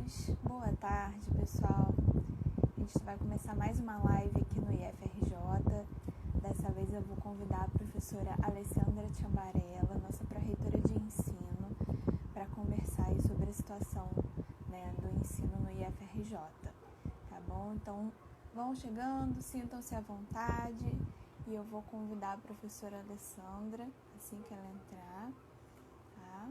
Vamos. Boa tarde, pessoal. A gente vai começar mais uma live aqui no IFRJ. Dessa vez eu vou convidar a professora Alessandra Tiambarella, nossa pró-reitora de ensino, para conversar aí sobre a situação, né, do ensino no IFRJ. Tá bom? Então, vão chegando, sintam-se à vontade e eu vou convidar a professora Alessandra assim que ela entrar, tá?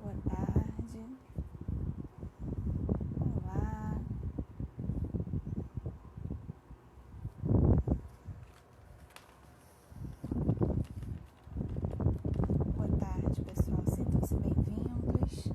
Boa tarde. Olá. Boa tarde, pessoal. Sintam-se bem-vindos.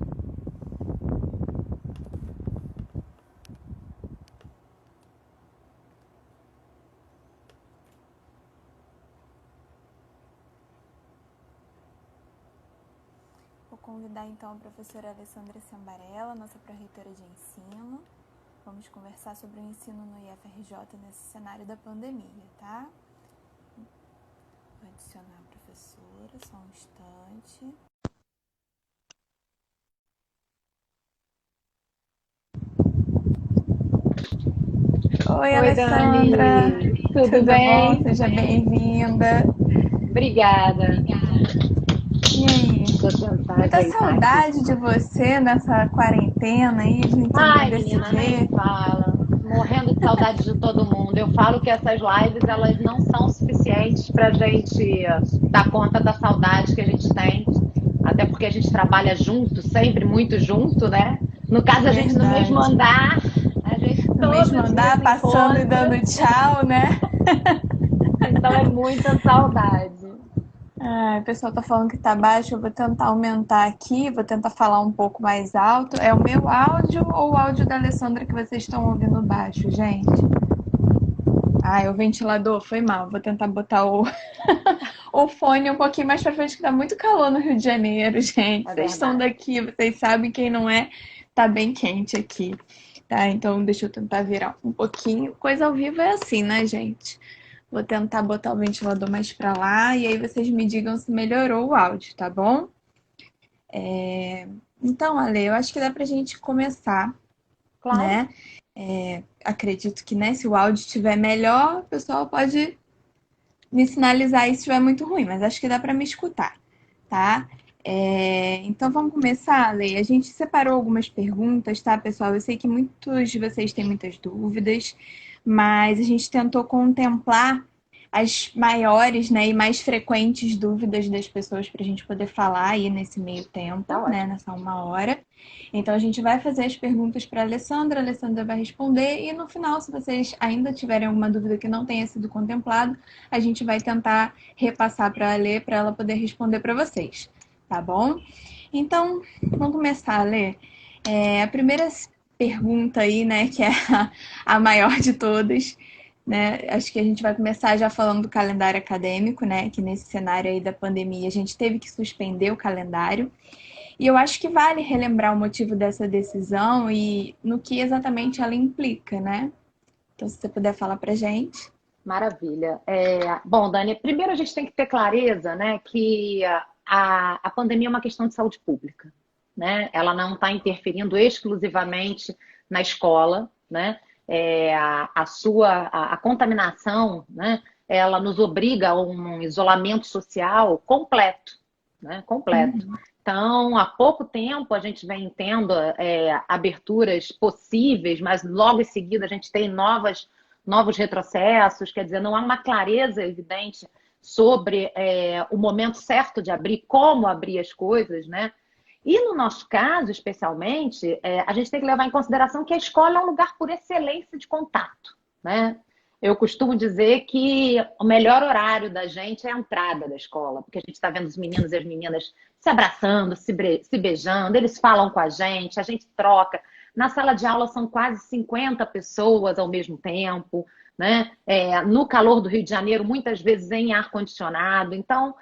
Vou convidar então a professora Alessandra Tiambarella, nossa pró-reitora de ensino. Vamos conversar sobre o ensino no IFRJ nesse cenário da pandemia, tá? Vou adicionar a professora, só um instante. Oi, Alessandra. Dani. Tudo Tudo bom? bem? Seja bem-vinda. Obrigada. E aí? Deixa eu tentar Muita ajeitar aqui. saudade de você nessa quarentena aí, a gente sem Ai, poder se menina, nem ver. fala. Morrendo de saudade de todo mundo. Eu falo que essas lives, elas não são suficientes para a gente dar conta da saudade que a gente tem. Até porque a gente trabalha junto, sempre muito junto, né? No caso, a gente no mesmo Verdade. andar, a gente No mesmo todo dia andar, se passando e encontra. dando tchau, né? Então é muita saudade. Ah, o pessoal tá falando que tá baixo, eu vou tentar aumentar aqui, vou tentar falar um pouco mais alto. É o meu áudio ou o áudio da Alessandra que vocês estão ouvindo baixo, gente? Ah, o ventilador foi mal. Vou tentar botar o fone um pouquinho mais pra frente, que tá muito calor no Rio de Janeiro, gente. É Vocês estão verdade. daqui, vocês sabem, quem não é, tá bem quente aqui. Tá, então deixa eu tentar virar um pouquinho. Coisa ao vivo é assim, né, gente? Vou tentar botar o ventilador mais pra lá e aí vocês me digam se melhorou o áudio, tá bom? Então, Ale, eu acho que dá pra gente começar, Claro. né? Acredito que, né, se o áudio estiver melhor, o pessoal pode me sinalizar aí se estiver muito ruim, mas acho que dá pra me escutar, tá? Então vamos começar, Ale. A gente separou algumas perguntas, tá, pessoal? Eu sei que muitos de vocês têm muitas dúvidas, mas a gente tentou contemplar as maiores, né, e mais frequentes dúvidas das pessoas para a gente poder falar aí nesse meio Tá tempo, né, ótimo. nessa uma hora. Então a gente vai fazer as perguntas para a Alessandra vai responder e no final, se vocês ainda tiverem alguma dúvida que não tenha sido contemplado, a gente vai tentar repassar para a Lê para ela poder responder para vocês, tá bom? Então, vamos começar, Lê. A primeira pergunta aí, né, que é a maior de todas, né? Acho que a gente vai começar já falando do calendário acadêmico, né? Que nesse cenário aí da pandemia a gente teve que suspender o calendário. E eu acho que vale relembrar o motivo dessa decisão e no que exatamente ela implica, né? Então, se você puder falar pra gente. Maravilha. Bom, Dani, primeiro a gente tem que ter clareza, né, que a pandemia é uma questão de saúde pública, né? Ela não está interferindo exclusivamente na escola, né? A contaminação, né? Ela nos obriga a um isolamento social completo, né? Completo. Então, há pouco tempo a gente vem tendo aberturas possíveis, mas logo em seguida a gente tem novos retrocessos, quer dizer, não há uma clareza evidente sobre o momento certo de abrir, como abrir as coisas, né? E no nosso caso, especialmente, a gente tem que levar em consideração que a escola é um lugar por excelência de contato, né? Eu costumo dizer que o melhor horário da gente é a entrada da escola, porque a gente está vendo os meninos e as meninas se abraçando, se beijando, eles falam com a gente troca. Na sala de aula são quase 50 pessoas ao mesmo tempo, né? No calor do Rio de Janeiro, muitas vezes em ar-condicionado. Então,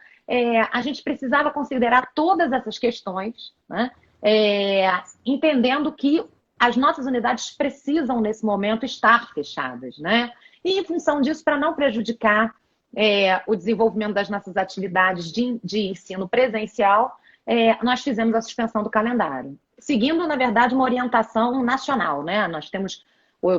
a gente precisava considerar todas essas questões, né? Entendendo que as nossas unidades precisam, nesse momento, estar fechadas, né? E, em função disso, para não prejudicar o desenvolvimento das nossas atividades de ensino presencial, nós fizemos a suspensão do calendário, seguindo, na verdade, uma orientação nacional, né? Nós temos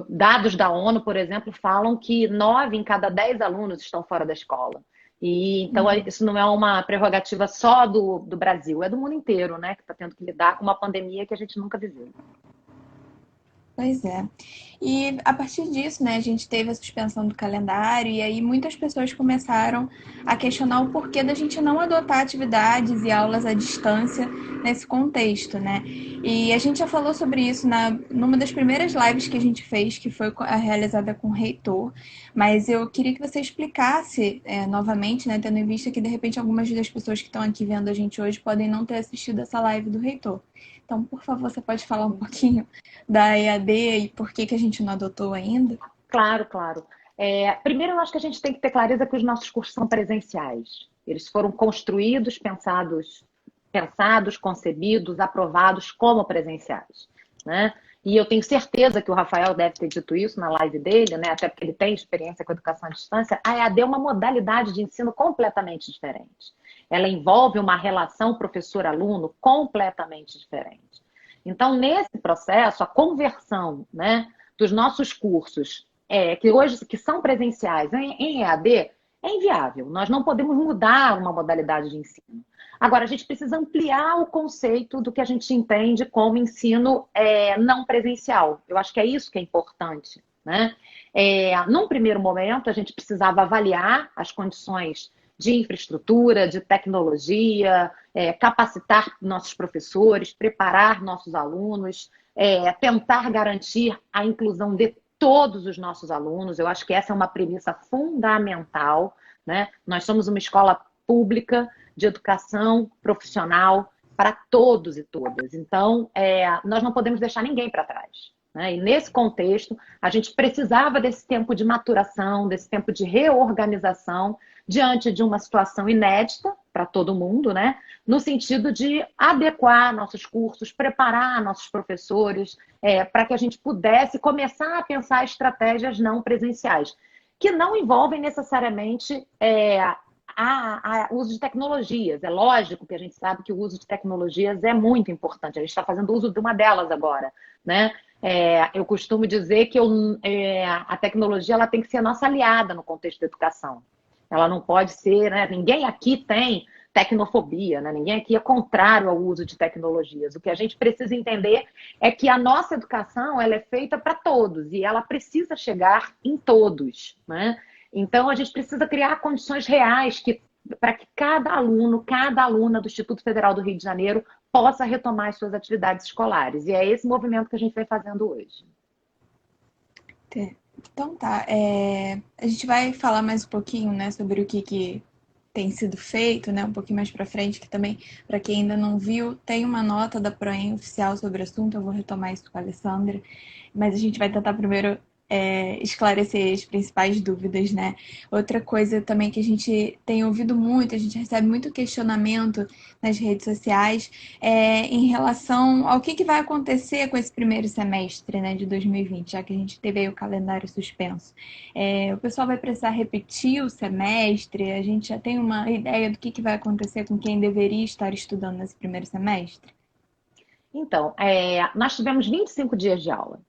dados da ONU, por exemplo, falam que 9 em cada 10 alunos estão fora da escola. E então isso não é uma prerrogativa só do Brasil, é do mundo inteiro, né? Que está tendo que lidar com uma pandemia que a gente nunca viveu. Pois é. E a partir disso, né, a gente teve a suspensão do calendário e aí muitas pessoas começaram a questionar o porquê da gente não adotar atividades e aulas à distância nesse contexto, né? E a gente já falou sobre isso numa das primeiras lives que a gente fez, que foi realizada com o reitor, mas eu queria que você explicasse novamente, né, tendo em vista que de repente algumas das pessoas que estão aqui vendo a gente hoje podem não ter assistido essa live do reitor. Então, por favor, você pode falar um pouquinho da EAD e por que a gente não adotou ainda? Claro, claro. Primeiro, eu acho que a gente tem que ter clareza que os nossos cursos são presenciais. Eles foram construídos, pensados, concebidos, aprovados como presenciais, né? E eu tenho certeza que o Rafael deve ter dito isso na live dele, né? Até porque ele tem experiência com educação à distância. A EAD é uma modalidade de ensino completamente diferente. Ela envolve uma relação professor-aluno completamente diferente. Então, nesse processo, a conversão, né, dos nossos cursos, que hoje que são presenciais em EAD, é inviável. Nós não podemos mudar uma modalidade de ensino. Agora, a gente precisa ampliar o conceito do que a gente entende como ensino não presencial. Eu acho que é isso que é importante, né? Num primeiro momento, a gente precisava avaliar as condições de infraestrutura, de tecnologia, capacitar nossos professores, preparar nossos alunos, tentar garantir a inclusão de todos os nossos alunos. Eu acho que essa é uma premissa fundamental, né? Nós somos uma escola pública de educação profissional para todos e todas. Então, nós não podemos deixar ninguém para trás, né? E nesse contexto, a gente precisava desse tempo de maturação, desse tempo de reorganização, diante de uma situação inédita para todo mundo, né? No sentido de adequar nossos cursos, preparar nossos professores, para que a gente pudesse começar a pensar estratégias não presenciais, que não envolvem necessariamente o uso de tecnologias. É lógico que a gente sabe que o uso de tecnologias é muito importante. A gente está fazendo uso de uma delas agora, né? Eu costumo dizer que a tecnologia ela tem que ser a nossa aliada no contexto da educação. Ela não pode ser, né? Ninguém aqui tem tecnofobia, né? Ninguém aqui é contrário ao uso de tecnologias. O que a gente precisa entender é que a nossa educação ela é feita para todos e ela precisa chegar em todos, né? Então, a gente precisa criar condições reais para que cada aluno, cada aluna do Instituto Federal do Rio de Janeiro possa retomar as suas atividades escolares. E é esse movimento que a gente vem fazendo hoje. Então tá, a gente vai falar mais um pouquinho, né, sobre o que tem sido feito, né, um pouquinho mais para frente, que também, para quem ainda não viu, tem uma nota da Proem oficial sobre o assunto, eu vou retomar isso com a Alessandra, mas a gente vai tentar primeiro esclarecer as principais dúvidas, né? Outra coisa também que a gente tem ouvido muito, a gente recebe muito questionamento nas redes sociais em relação ao que vai acontecer com esse primeiro semestre, né, de 2020, já que a gente teve aí o calendário suspenso. O pessoal vai precisar repetir o semestre? A gente já tem uma ideia do que vai acontecer com quem deveria estar estudando nesse primeiro semestre? Então, nós tivemos 25 dias de aula,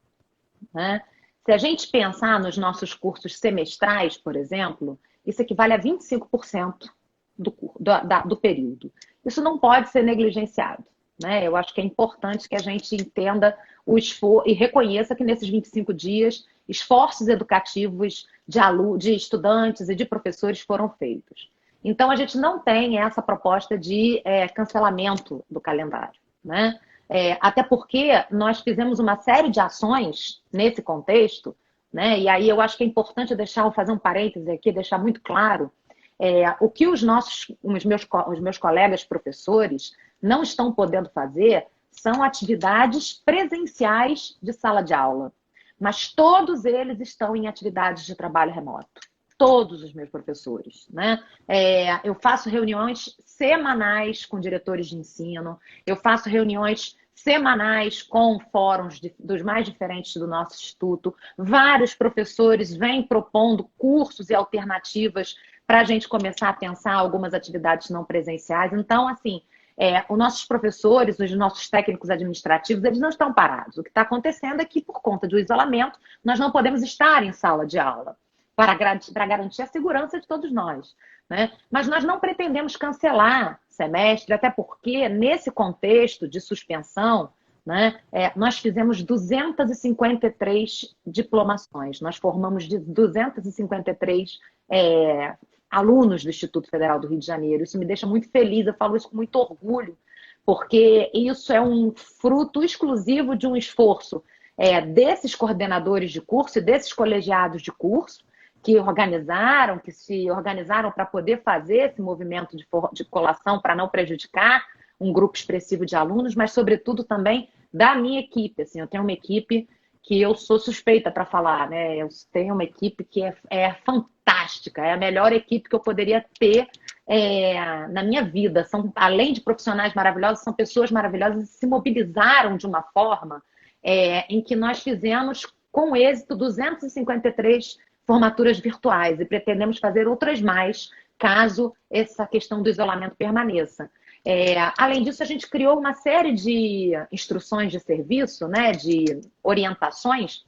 né? Se a gente pensar nos cursos semestrais, por exemplo, isso equivale a 25% do período. Isso não pode ser negligenciado, né? Eu acho que é importante que a gente entenda o esforço e reconheça que nesses 25 dias, esforços educativos de estudantes e de professores foram feitos. Então, a gente não tem essa proposta de cancelamento do calendário, né? Até porque nós fizemos uma série de ações nesse contexto, né? E aí eu acho que é importante fazer um parêntese aqui, deixar muito claro o que os meus colegas professores não estão podendo fazer são atividades presenciais de sala de aula, mas todos eles estão em atividades de trabalho remoto. Todos os meus professores, né? Eu faço reuniões semanais com diretores de ensino, eu faço reuniões semanais com fóruns dos mais diferentes do nosso instituto. Vários professores vêm propondo cursos e alternativas para a gente começar a pensar algumas atividades não presenciais. Então, assim, os nossos professores, os nossos técnicos administrativos, eles não estão parados. O que está acontecendo é que, por conta do isolamento, nós não podemos estar em sala de aula para garantir a segurança de todos nós, né? Mas nós não pretendemos cancelar semestre, até porque, nesse contexto de suspensão, né, nós fizemos 253 diplomações, nós formamos de 253 alunos do Instituto Federal do Rio de Janeiro. Isso me deixa muito feliz, eu falo isso com muito orgulho, porque isso é um fruto exclusivo de um esforço desses coordenadores de curso e desses colegiados de curso, que se organizaram para poder fazer esse movimento de colação para não prejudicar um grupo expressivo de alunos, mas, sobretudo, também da minha equipe. Assim, eu tenho uma equipe que eu sou suspeita para falar, né? Eu tenho uma equipe que é fantástica, é a melhor equipe que eu poderia ter na minha vida. Além de profissionais maravilhosos, são pessoas maravilhosas e se mobilizaram de uma forma em que nós fizemos, com êxito, 253 formaturas virtuais e pretendemos fazer outras mais, caso essa questão do isolamento permaneça. Além disso, a gente criou uma série de instruções de serviço, né, de orientações,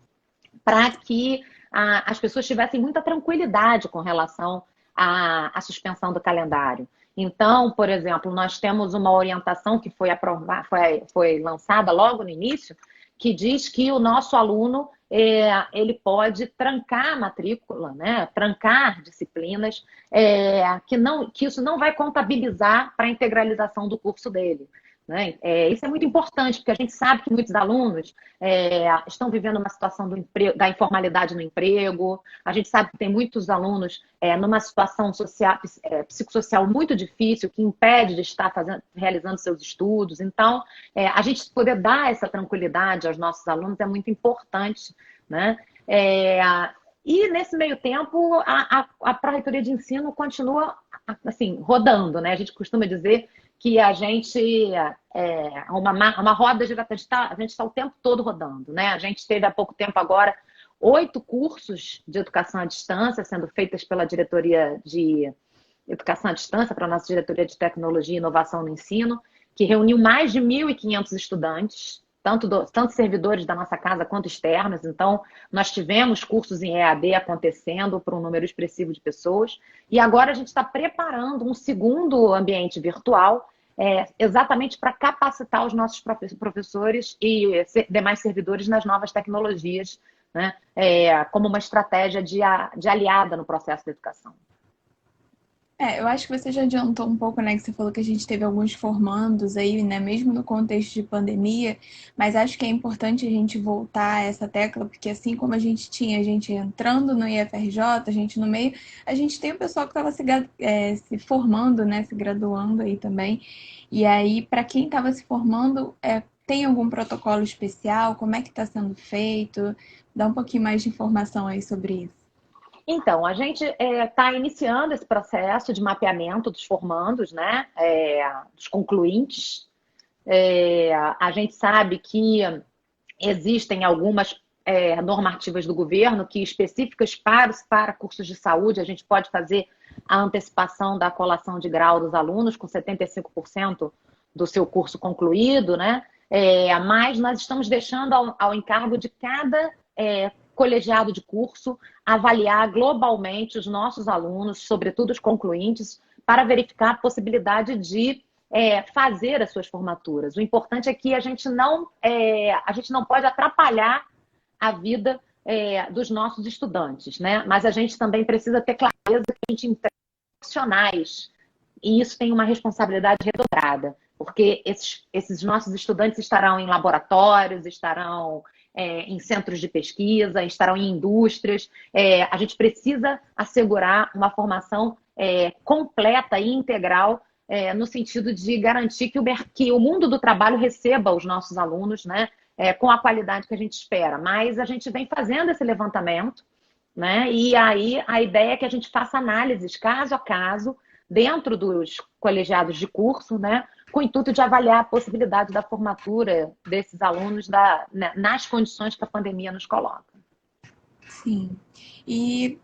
para que as pessoas tivessem muita tranquilidade com relação à suspensão do calendário. Então, por exemplo, nós temos uma orientação que foi lançada logo no início, que diz que o nosso aluno ele pode trancar a matrícula, né? Trancar disciplinas, que isso não vai contabilizar para a integralização do curso dele. Né? Isso é muito importante, porque a gente sabe que muitos alunos estão vivendo uma situação da informalidade no emprego, a gente sabe que tem muitos alunos numa situação psicossocial muito difícil, que impede de estar realizando seus estudos. Então, a gente poder dar essa tranquilidade aos nossos alunos é muito importante, né? E nesse meio tempo, a Pró-Reitoria de Ensino continua assim, rodando, né? A gente costuma dizer que a gente uma roda giratória, a gente está o tempo todo rodando, né? A gente teve há pouco tempo agora 8 cursos de educação à distância sendo feitas pela diretoria de educação à distância, para a nossa diretoria de tecnologia e inovação no ensino, que reuniu mais de 1.500 estudantes, tanto servidores da nossa casa quanto externos. Então, nós tivemos cursos em EAD acontecendo para um número expressivo de pessoas. E agora a gente está preparando um segundo ambiente virtual, exatamente para capacitar os nossos professores e demais servidores nas novas tecnologias, né? Como uma estratégia de aliada no processo da educação. Eu acho que você já adiantou um pouco, né, que você falou que a gente teve alguns formandos aí, né, mesmo no contexto de pandemia, mas acho que é importante a gente voltar a essa tecla, porque assim como a gente tinha gente entrando no IFRJ, a gente no meio, a gente tem o pessoal que estava se formando, né, se graduando aí também, e aí, para quem estava se formando, tem algum protocolo especial? Como é que está sendo feito? Dá um pouquinho mais de informação aí sobre isso. Então, a gente está iniciando esse processo de mapeamento dos formandos, né? Dos concluintes. A gente sabe que existem algumas normativas do governo que específicas para cursos de saúde, a gente pode fazer a antecipação da colação de grau dos alunos com 75% do seu curso concluído, né? Mas nós estamos deixando ao encargo de cada colegiado de curso avaliar globalmente os nossos alunos, sobretudo os concluintes, para verificar a possibilidade de fazer as suas formaturas. O importante é que a gente não pode atrapalhar a vida dos nossos estudantes, né? Mas a gente também precisa ter clareza que a gente entrega profissionais, e isso tem uma responsabilidade redobrada, porque esses nossos estudantes estarão em laboratórios, estarão em centros de pesquisa, estarão em indústrias. A gente precisa assegurar uma formação completa e integral, no sentido de garantir que o mundo do trabalho receba os nossos alunos, né, com a qualidade que a gente espera. Mas a gente vem fazendo esse levantamento, né, e aí a ideia é que a gente faça análises caso a caso dentro dos colegiados de curso, né, com o intuito de avaliar a possibilidade da formatura desses alunos nas condições que a pandemia nos coloca. Sim. E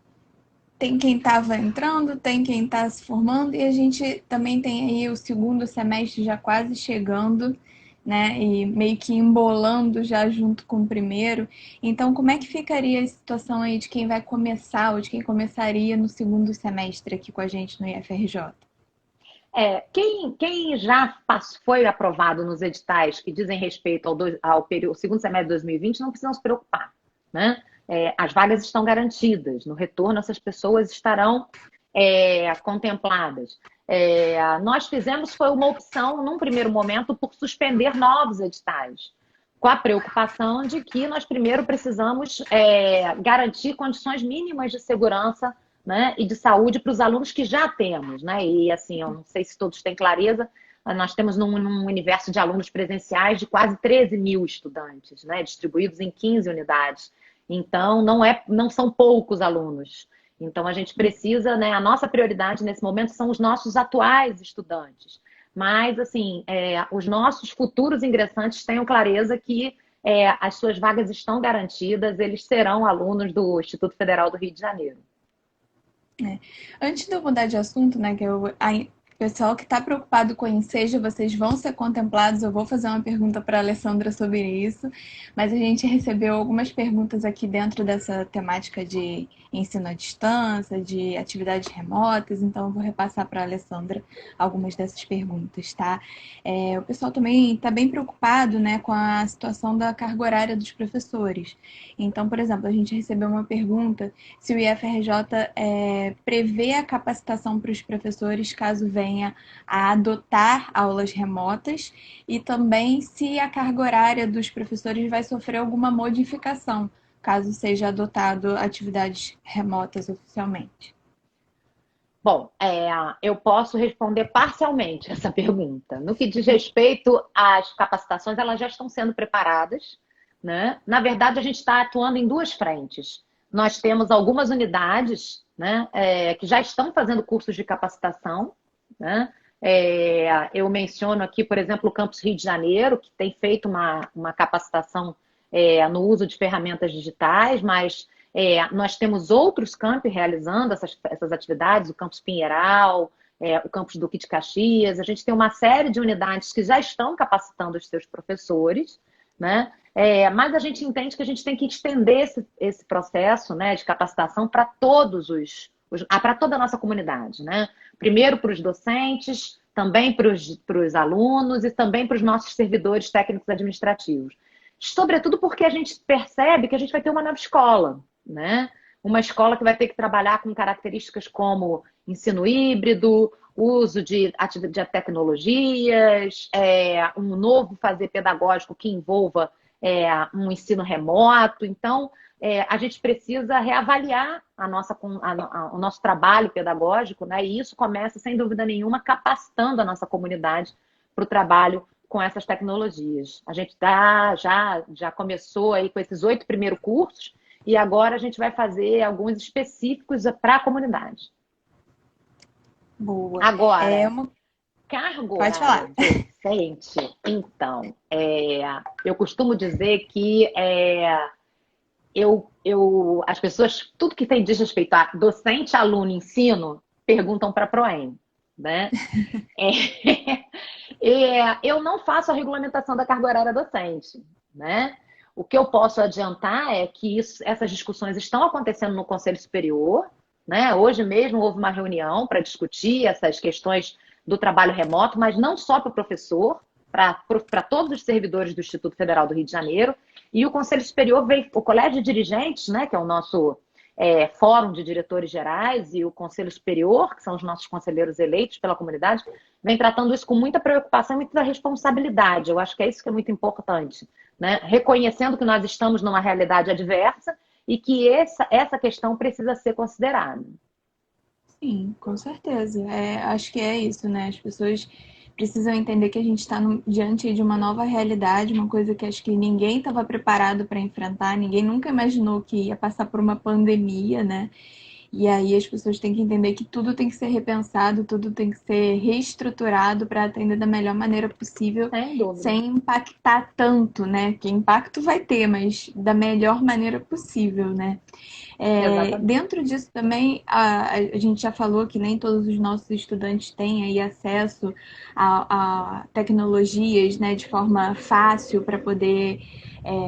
tem quem estava entrando, tem quem está se formando, e a gente também tem aí o segundo semestre já quase chegando, né? E meio que embolando já junto com o primeiro. Então, como é que ficaria a situação aí de quem vai começar ou de quem começaria no segundo semestre aqui com a gente no IFRJ? Quem já foi aprovado nos editais que dizem respeito ao período, segundo semestre de 2020, não precisam se preocupar, né? As vagas estão garantidas. No retorno, essas pessoas estarão contempladas. Nós fizemos foi uma opção, num primeiro momento, por suspender novos editais, com a preocupação de que nós primeiro precisamos garantir condições mínimas de segurança, né, e de saúde para os alunos que já temos, né? E assim, eu não sei se todos têm clareza, nós temos num universo de alunos presenciais de quase 13 mil estudantes, né, distribuídos em 15 unidades. Então, não são poucos alunos. Então, a gente precisa, né, a nossa prioridade nesse momento são os nossos atuais estudantes. Mas, assim, os nossos futuros ingressantes tenham clareza que as suas vagas estão garantidas, eles serão alunos do Instituto Federal do Rio de Janeiro. Antes de eu mudar de assunto, né, que o pessoal que está preocupado com o Enseja, vocês vão ser contemplados. Eu vou fazer uma pergunta para a Alessandra sobre isso, mas a gente recebeu algumas perguntas aqui dentro dessa temática de ensino à distância, de atividades remotas, então eu vou repassar para a Alessandra algumas dessas perguntas, tá? O pessoal também está bem preocupado, né, com a situação da carga horária dos professores. Então, por exemplo, a gente recebeu uma pergunta se o IFRJ prevê a capacitação para os professores caso venha a adotar aulas remotas e também se a carga horária dos professores vai sofrer alguma modificação caso seja adotado atividades remotas oficialmente. Bom, eu posso responder parcialmente essa pergunta. No que diz respeito às capacitações, elas já estão sendo preparadas, né? Na verdade, a gente está atuando em duas frentes. Nós temos algumas unidades, né, que já estão fazendo cursos de capacitação, né? Eu menciono aqui, por exemplo, o Campus Rio de Janeiro, que tem feito uma capacitação no uso de ferramentas digitais, mas nós temos outros campi realizando essas atividades, o Campus Pinheiral, o Campus Duque de Caxias. A gente tem uma série de unidades que já estão capacitando os seus professores, né? Mas a gente entende que a gente tem que estender esse processo, né, de capacitação para para toda a nossa comunidade, né? Primeiro para os docentes, também para os alunos e também para os nossos servidores técnicos administrativos. Sobretudo porque a gente percebe que a gente vai ter uma nova escola, né? Uma escola que vai ter que trabalhar com características como ensino híbrido, uso de tecnologias, um novo fazer pedagógico que envolva um ensino remoto. Então, a gente precisa reavaliar o nosso trabalho pedagógico, né? E isso começa, sem dúvida nenhuma, capacitando a nossa comunidade para o trabalho com essas tecnologias. A gente já começou aí com esses 8 primeiros cursos e agora a gente vai fazer alguns específicos para a comunidade. Boa. Agora, cargo Pode falar. docente, então, eu costumo dizer que as pessoas, tudo que diz respeito a docente, aluno, ensino, perguntam para a Proem, né? Eu não faço a regulamentação da carga horária docente, né? O que eu posso adiantar é que essas discussões estão acontecendo no Conselho Superior, né? Hoje mesmo houve uma reunião para discutir essas questões do trabalho remoto, mas não só para o professor, para todos os servidores do Instituto Federal do Rio de Janeiro. E o Conselho Superior o Colégio de Dirigentes, né, que é o nosso Fórum de Diretores Gerais, e o Conselho Superior, que são os nossos conselheiros eleitos pela comunidade, vem tratando isso com muita preocupação e muita responsabilidade. Eu acho que é isso que é muito importante, né? Reconhecendo que nós estamos numa realidade adversa e que essa questão precisa ser considerada. Sim, com certeza. Acho que é isso, né? As pessoas precisam entender que a gente está diante de uma nova realidade, uma coisa que acho que ninguém estava preparado para enfrentar, ninguém nunca imaginou que ia passar por uma pandemia, né? E aí as pessoas têm que entender que tudo tem que ser repensado, tudo tem que ser reestruturado para atender da melhor maneira possível, Sem dúvida. sem impactar tanto, né? Que impacto vai ter, mas da melhor maneira possível, né? Exatamente. Dentro disso também, a gente já falou que nem todos os nossos estudantes têm aí acesso a tecnologias, né, de forma fácil para poder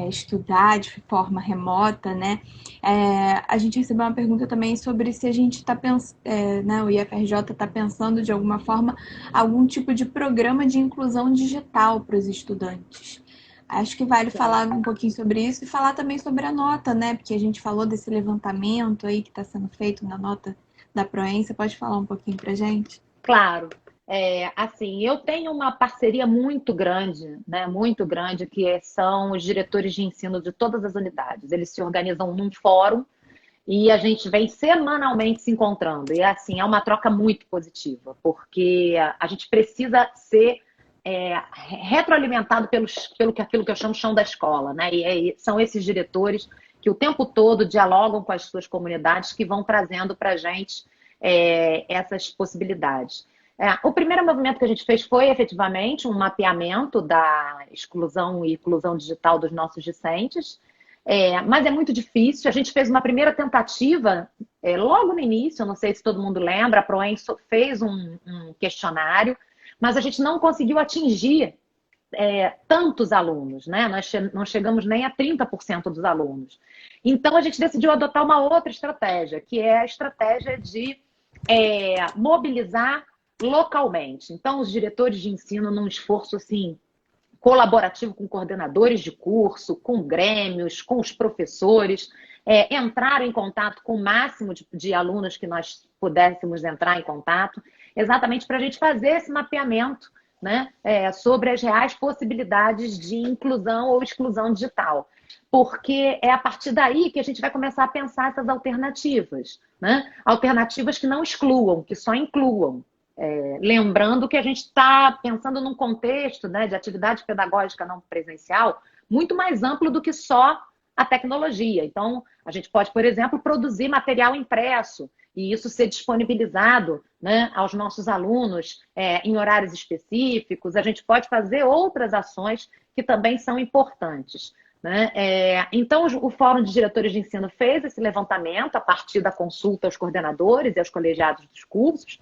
estudar de forma remota, né? A gente recebeu uma pergunta também sobre se a gente está pensando, né, o IFRJ está pensando de alguma forma algum tipo de programa de inclusão digital para os estudantes. Acho que vale Claro. falar um pouquinho sobre isso e falar também sobre a nota, né? Porque a gente falou desse levantamento aí que está sendo feito na nota da Proen. Você pode falar um pouquinho para gente? Claro. Assim, eu tenho uma parceria muito grande, né? Muito grande, são os diretores de ensino de todas as unidades. Eles se organizam num fórum e a gente vem semanalmente se encontrando. E assim, é uma troca muito positiva, porque a gente precisa ser retroalimentado aquilo que eu chamo chão da escola, né? E são esses diretores que o tempo todo dialogam com as suas comunidades que vão trazendo para a gente essas possibilidades. O primeiro movimento que a gente fez foi efetivamente um mapeamento da exclusão e inclusão digital dos nossos discentes. Mas é muito difícil. A gente fez uma primeira tentativa logo no início, eu não sei se todo mundo lembra, a Proen fez um questionário, mas a gente não conseguiu atingir tantos alunos, né? Nós não chegamos nem a 30% dos alunos. Então a gente decidiu adotar uma outra estratégia, que é a estratégia de mobilizar localmente. Então, os diretores de ensino, num esforço assim colaborativo com coordenadores de curso, com grêmios, com os professores, entrar em contato com o máximo de alunos que nós pudéssemos entrar em contato, exatamente para a gente fazer esse mapeamento, né, sobre as reais possibilidades de inclusão ou exclusão digital. Porque é a partir daí que a gente vai começar a pensar essas alternativas, né? Alternativas que não excluam, que só incluam. Lembrando que a gente está pensando num contexto, né, de atividade pedagógica não presencial muito mais amplo do que só a tecnologia. Então, a gente pode, por exemplo, produzir material impresso e isso ser disponibilizado, né, aos nossos alunos em horários específicos. A gente pode fazer outras ações que também são importantes, né? Então, o Fórum de Diretores de Ensino fez esse levantamento a partir da consulta aos coordenadores e aos colegiados dos cursos.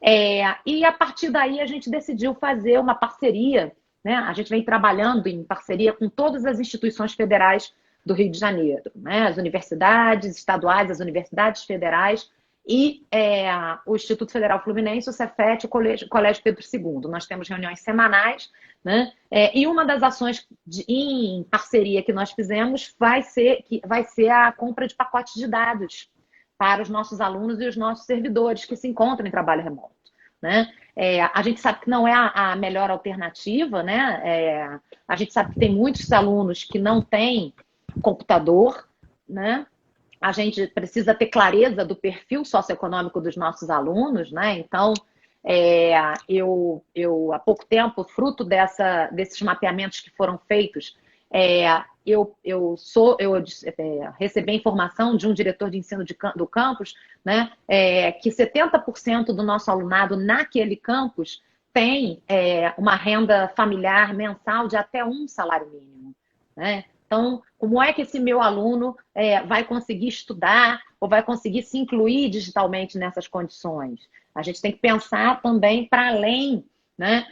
E a partir daí a gente decidiu fazer uma parceria, né? A gente vem trabalhando em parceria com todas as instituições federais do Rio de Janeiro, né? As universidades estaduais, as universidades federais e o Instituto Federal Fluminense, o Cefet, o Colégio Pedro II. Nós temos reuniões semanais, né? E uma das ações em parceria que nós fizemos vai ser a compra de pacotes de dados para os nossos alunos e os nossos servidores que se encontram em trabalho remoto, né? A gente sabe que não é a melhor alternativa, né? A gente sabe que tem muitos alunos que não têm computador, né? A gente precisa ter clareza do perfil socioeconômico dos nossos alunos, né? Então, eu há pouco tempo, fruto desses mapeamentos que foram feitos, eu recebi a informação de um diretor de ensino do campus, né, que 70% do nosso alunado naquele campus tem uma renda familiar mensal de até um salário mínimo, né? Então, como é que esse meu aluno vai conseguir estudar ou vai conseguir se incluir digitalmente nessas condições? A gente tem que pensar também para além, né,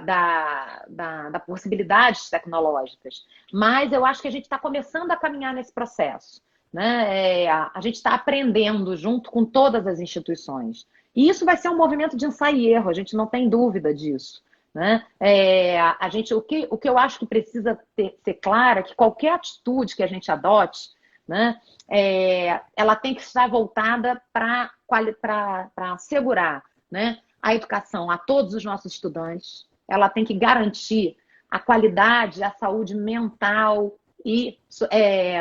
da possibilidades tecnológicas. Mas eu acho que a gente está começando a caminhar nesse processo, né? A gente está aprendendo junto com todas as instituições. E isso vai ser um movimento de ensaio e erro, a gente não tem dúvida disso, né? O que eu acho que precisa ser claro é que qualquer atitude que a gente adote, né, ela tem que estar voltada para assegurar, né, a educação a todos os nossos estudantes, ela tem que garantir a qualidade, a saúde mental e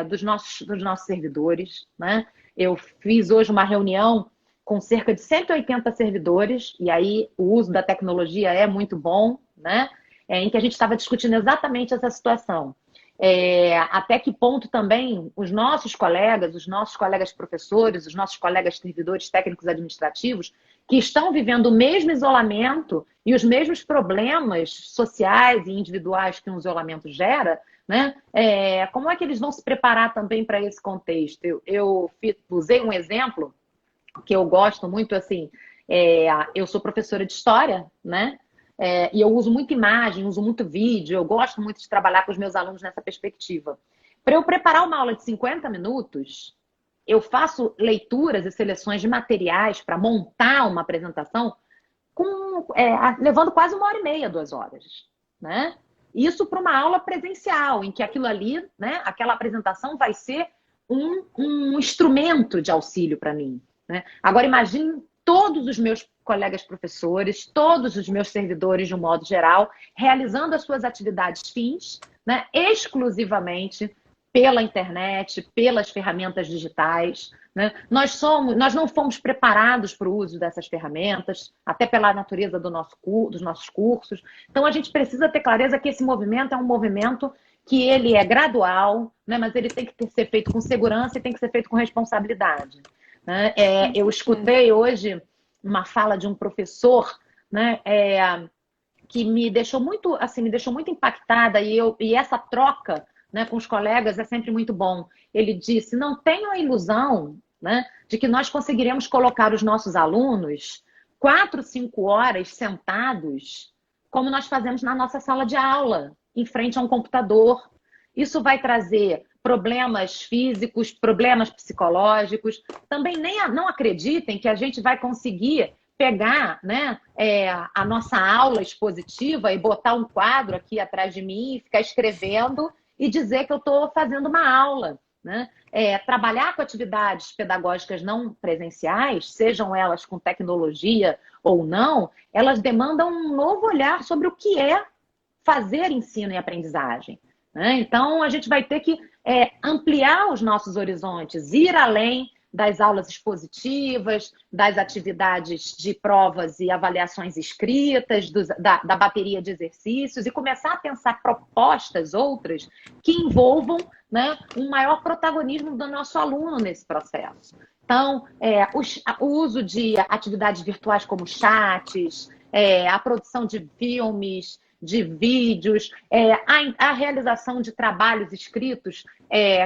dos nossos servidores, né? Eu fiz hoje uma reunião com cerca de 180 servidores, e aí o uso da tecnologia é muito bom, né? Em que a gente estava discutindo exatamente essa situação. Até que ponto também os nossos colegas professores, os nossos colegas servidores técnicos administrativos, que estão vivendo o mesmo isolamento e os mesmos problemas sociais e individuais que um isolamento gera, né? Como é que eles vão se preparar também para esse contexto? Eu usei um exemplo que eu gosto muito, assim, eu sou professora de história, né? E eu uso muito imagem, uso muito vídeo, eu gosto muito de trabalhar com os meus alunos nessa perspectiva. Para eu preparar uma aula de 50 minutos, eu faço leituras e seleções de materiais para montar uma apresentação levando quase 1h30, 2 horas, né? Isso para uma aula presencial, em que aquilo ali, né, aquela apresentação vai ser um instrumento de auxílio para mim, né? Agora, imagine todos os meus colegas professores, todos os meus servidores, de um modo geral, realizando as suas atividades fins, né, exclusivamente pela internet, pelas ferramentas digitais, né? Nós não fomos preparados para o uso dessas ferramentas, até pela natureza dos nossos cursos. Então, a gente precisa ter clareza que esse movimento é um movimento que ele é gradual, né, mas ele tem que ser feito com segurança e tem que ser feito com responsabilidade, né? Eu escutei hoje uma fala de um professor, né, que me deixou muito, assim, me deixou muito impactada, e essa troca, né, com os colegas é sempre muito bom. Ele disse: não tenham a ilusão, né, de que nós conseguiremos colocar os nossos alunos 4, 5 horas sentados, como nós fazemos na nossa sala de aula, em frente a um computador. Isso vai trazer problemas físicos, problemas psicológicos. Também não acreditem que a gente vai conseguir pegar, né, a nossa aula expositiva e botar um quadro aqui atrás de mim e ficar escrevendo e dizer que eu estou fazendo uma aula, né? Trabalhar com atividades pedagógicas não presenciais, sejam elas com tecnologia ou não, elas demandam um novo olhar sobre o que é fazer ensino e aprendizagem, né? Então, a gente vai ter que ampliar os nossos horizontes, ir além das aulas expositivas, das atividades de provas e avaliações escritas, da bateria de exercícios, e começar a pensar propostas outras que envolvam, né, um maior protagonismo do nosso aluno nesse processo. Então, o uso de atividades virtuais como chats, a produção de filmes, de vídeos, a realização de trabalhos escritos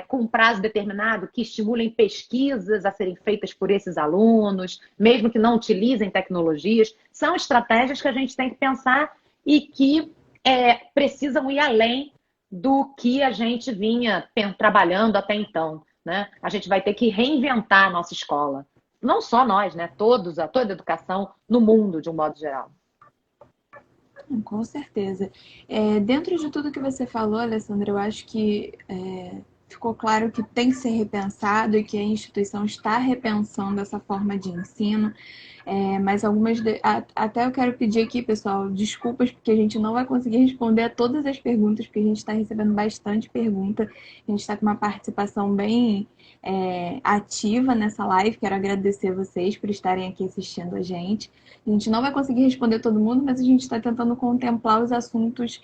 com um prazo determinado que estimulem pesquisas a serem feitas por esses alunos, mesmo que não utilizem tecnologias, são estratégias que a gente tem que pensar e que precisam ir além do que a gente vinha trabalhando até então, né? A gente vai ter que reinventar a nossa escola. Não só nós, né? Toda a educação no mundo, de um modo geral. Com certeza. Dentro de tudo que você falou, Alessandra, eu acho que ficou claro que tem que ser repensado e que a instituição está repensando essa forma de ensino. Mas até eu quero pedir aqui, pessoal, desculpas, porque a gente não vai conseguir responder a todas as perguntas, porque a gente está recebendo bastante pergunta. A gente está com uma participação bem ativa nessa live. Quero agradecer vocês por estarem aqui assistindo a gente. A gente não vai conseguir responder todo mundo, mas a gente está tentando contemplar os assuntos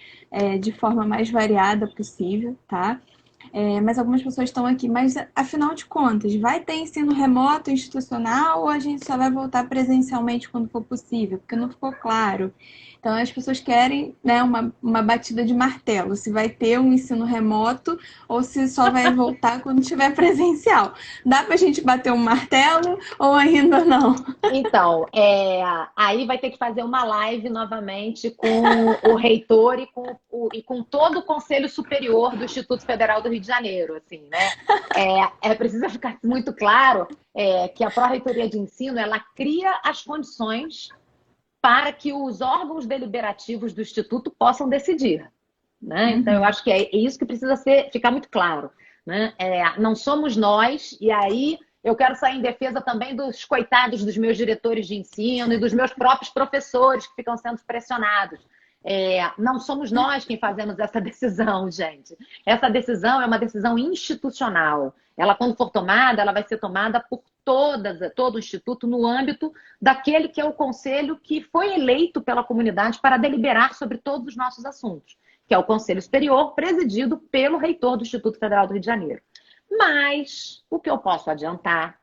de forma mais variada possível, tá? Mas algumas pessoas estão aqui. Mas, afinal de contas, vai ter ensino remoto institucional ou a gente só vai voltar presencialmente quando for possível? Porque não ficou claro. Então, as pessoas querem, né, uma batida de martelo. Se vai ter um ensino remoto ou se só vai voltar quando tiver presencial. Dá pra gente bater um martelo ou ainda não? Então, aí vai ter que fazer uma live novamente com o reitor e com todo o Conselho Superior do Instituto Federal do Rio de Janeiro, assim, né? Precisa ficar muito claro que a Pró-Reitoria de Ensino, ela cria as condições para que os órgãos deliberativos do Instituto possam decidir, né? Então, eu acho que é isso que precisa ficar muito claro, né? Não somos nós, e aí eu quero sair em defesa também dos coitados dos meus diretores de ensino e dos meus próprios professores que ficam sendo pressionados. Não somos nós quem fazemos essa decisão, gente. Essa decisão é uma decisão institucional. Ela, quando for tomada, ela vai ser tomada por todo o Instituto no âmbito daquele que é o conselho que foi eleito pela comunidade para deliberar sobre todos os nossos assuntos, que é o Conselho Superior, presidido pelo reitor do Instituto Federal do Rio de Janeiro. Mas o que eu posso adiantar,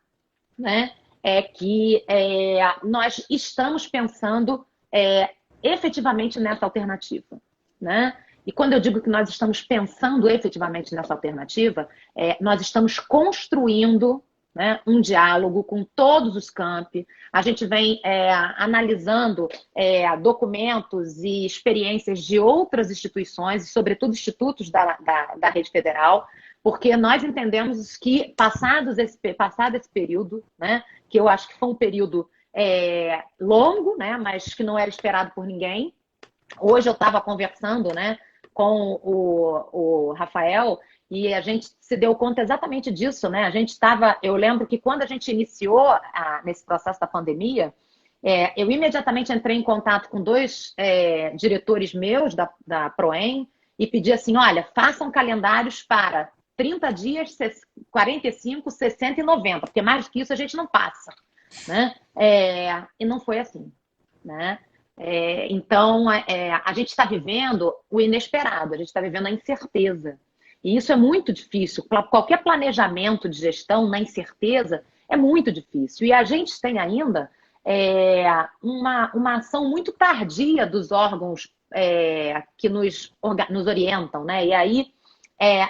né, é que nós estamos pensando efetivamente nessa alternativa, né? E quando eu digo que nós estamos pensando efetivamente nessa alternativa, nós estamos construindo, né, um diálogo com todos os campi. A gente vem analisando documentos e experiências de outras instituições, e sobretudo institutos da rede federal, porque nós entendemos que, passado esse período, né, que eu acho que foi um período longo, né, mas que não era esperado por ninguém. Hoje eu estava conversando, né, com o Rafael, e a gente se deu conta exatamente disso, né? Eu lembro que quando a gente iniciou nesse processo da pandemia, eu imediatamente entrei em contato com dois diretores meus da Proem e pedi assim, olha, façam calendários para 30 dias, 45, 60 e 90, porque mais do que isso a gente não passa, né? E não foi assim, né? Então, a gente está vivendo o inesperado, a gente está vivendo a incerteza. E isso é muito difícil. Qualquer planejamento de gestão na incerteza é muito difícil. E a gente tem ainda uma ação muito tardia dos órgãos que nos orientam, né? E aí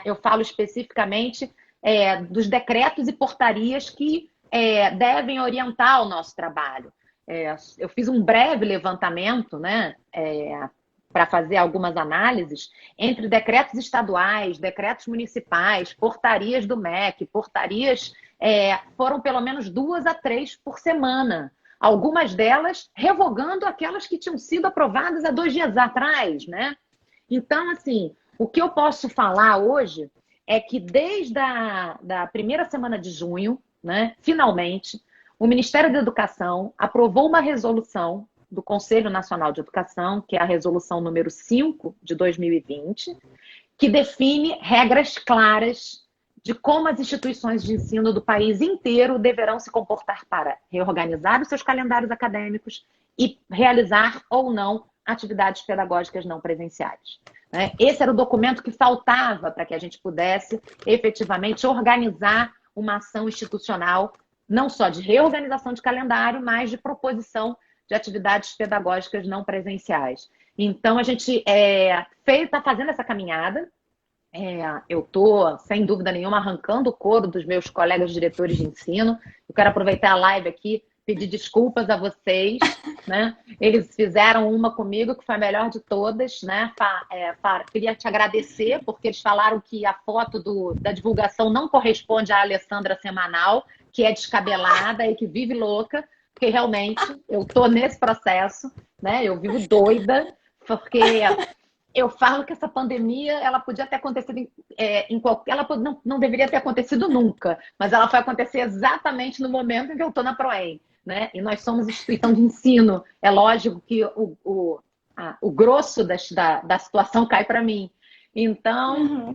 eu falo especificamente dos decretos e portarias que devem orientar o nosso trabalho. Eu fiz um breve levantamento, né, para fazer algumas análises entre decretos estaduais, decretos municipais, portarias do MEC, portarias foram pelo menos 2 a 3 por semana. Algumas delas revogando aquelas que tinham sido aprovadas há 2 dias atrás, né? Então, assim, o que eu posso falar hoje é que desde da primeira semana de junho, né, finalmente, o Ministério da Educação aprovou uma resolução do Conselho Nacional de Educação, que é a resolução número 5 de 2020, que define regras claras de como as instituições de ensino do país inteiro deverão se comportar para reorganizar os seus calendários acadêmicos e realizar ou não atividades pedagógicas não presenciais. Esse era o documento que faltava para que a gente pudesse efetivamente organizar uma ação institucional, não só de reorganização de calendário, mas de proposição de atividades pedagógicas não presenciais. Então, a gente está fazendo essa caminhada. Eu estou, sem dúvida nenhuma, arrancando o couro dos meus colegas diretores de ensino. Eu quero aproveitar a live aqui, pedir desculpas a vocês, né? Eles fizeram uma comigo que foi a melhor de todas, né? Queria te agradecer, porque eles falaram que a foto da divulgação não corresponde à Alessandra semanal, que é descabelada e que vive louca, porque realmente eu estou nesse processo, né? Eu vivo doida, porque eu falo que essa pandemia ela podia ter acontecido em qualquer. Ela não deveria ter acontecido nunca, mas ela foi acontecer exatamente no momento em que eu estou na Proem, né? E nós somos instituição de ensino. É lógico que o grosso da situação cai para mim. Então,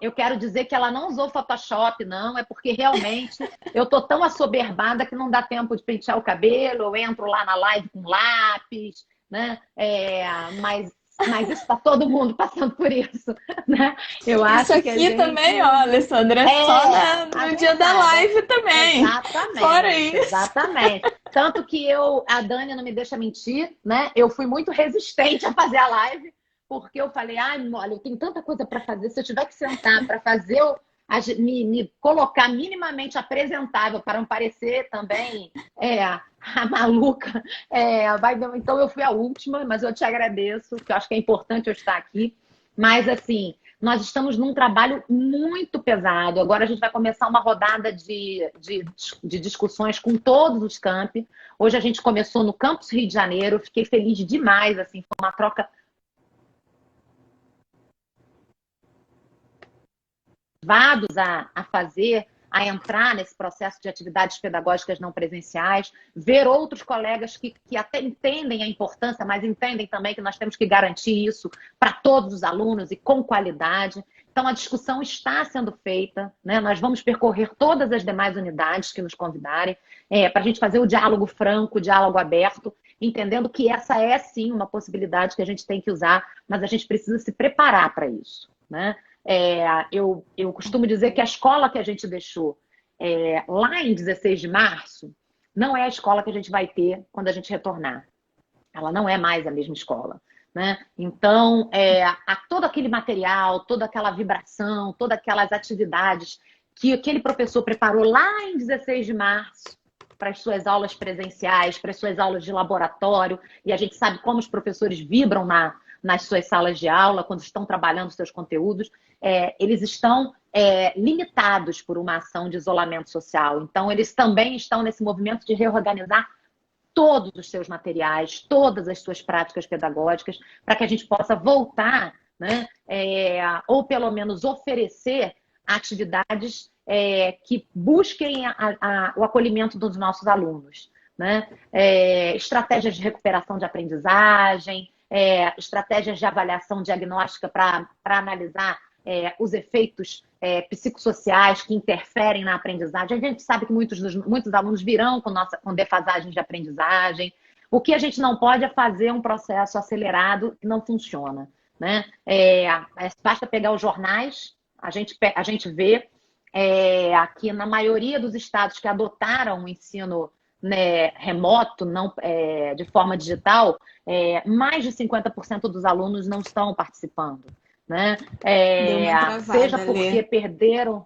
eu quero dizer que ela não usou Photoshop, não, é porque realmente eu tô tão assoberbada que não dá tempo de pentear o cabelo, eu entro lá na live com lápis, né? Mas isso está todo mundo passando por isso, né? Eu acho isso que aqui também, ó, Alessandra, só no dia da live também. Exatamente. Fora isso. Exatamente. Tanto que a Dani não me deixa mentir, né? Eu fui muito resistente a fazer a live, porque eu falei, olha, eu tenho tanta coisa para fazer, se eu tiver que sentar para fazer, me colocar minimamente apresentável para não parecer também a maluca, então eu fui a última, mas eu te agradeço, que eu acho que é importante eu estar aqui. Mas, assim, nós estamos num trabalho muito pesado. Agora a gente vai começar uma rodada de discussões com todos os campi. Hoje a gente começou no Campus Rio de Janeiro, fiquei feliz demais, assim, foi uma troca a fazer a entrar nesse processo de atividades pedagógicas não presenciais, ver outros colegas que até entendem a importância, mas entendem também que nós temos que garantir isso para todos os alunos e com qualidade. Então, a discussão está sendo feita, né? Nós vamos percorrer todas as demais unidades que nos convidarem, para a gente fazer o diálogo franco, o diálogo aberto, entendendo que essa é, sim, uma possibilidade que a gente tem que usar, mas a gente precisa se preparar para isso, né? Eu costumo dizer que a escola que a gente deixou lá em 16 de março não é a escola que a gente vai ter quando a gente retornar. Ela não é mais a mesma escola, né? Então, todo aquele material, toda aquela vibração, todas aquelas atividades que aquele professor preparou lá em 16 de março para as suas aulas presenciais, para as suas aulas de laboratório, e a gente sabe como os professores vibram nas suas salas de aula, quando estão trabalhando seus conteúdos, eles estão limitados por uma ação de isolamento social. Então, eles também estão nesse movimento de reorganizar todos os seus materiais, todas as suas práticas pedagógicas, para que a gente possa voltar, né, ou pelo menos oferecer atividades que busquem o acolhimento dos nossos alunos, né? Estratégias de recuperação de aprendizagem, estratégias de avaliação diagnóstica para analisar os efeitos psicossociais que interferem na aprendizagem. A gente sabe que muitos alunos virão com defasagem de aprendizagem. O que a gente não pode é fazer um processo acelerado que não funciona, né? Basta pegar os jornais, a gente vê aqui na maioria dos estados que adotaram o ensino, né, remoto, não, de forma digital, mais de 50% dos alunos não estão participando, né? Deu uma travada, Seja porque Lê. perderam...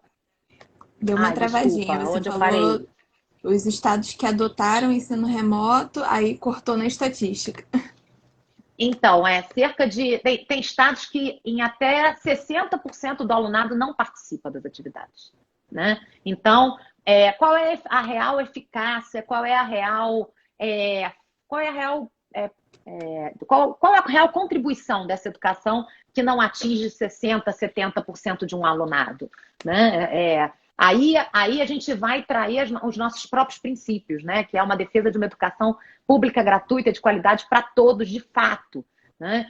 Deu uma travadinha. Desculpa, Você onde eu falou parei? os estados que adotaram o ensino remoto, aí cortou na estatística. Então, tem estados que em até 60% do alunado não participa das atividades, né? Então, qual é a real eficácia, qual é a real qual é a real contribuição dessa educação que não atinge 60%, 70% de um alunado, né? Aí a gente vai trair os nossos próprios princípios, né? Que é uma defesa de uma educação pública, gratuita, de qualidade para todos, de fato, né?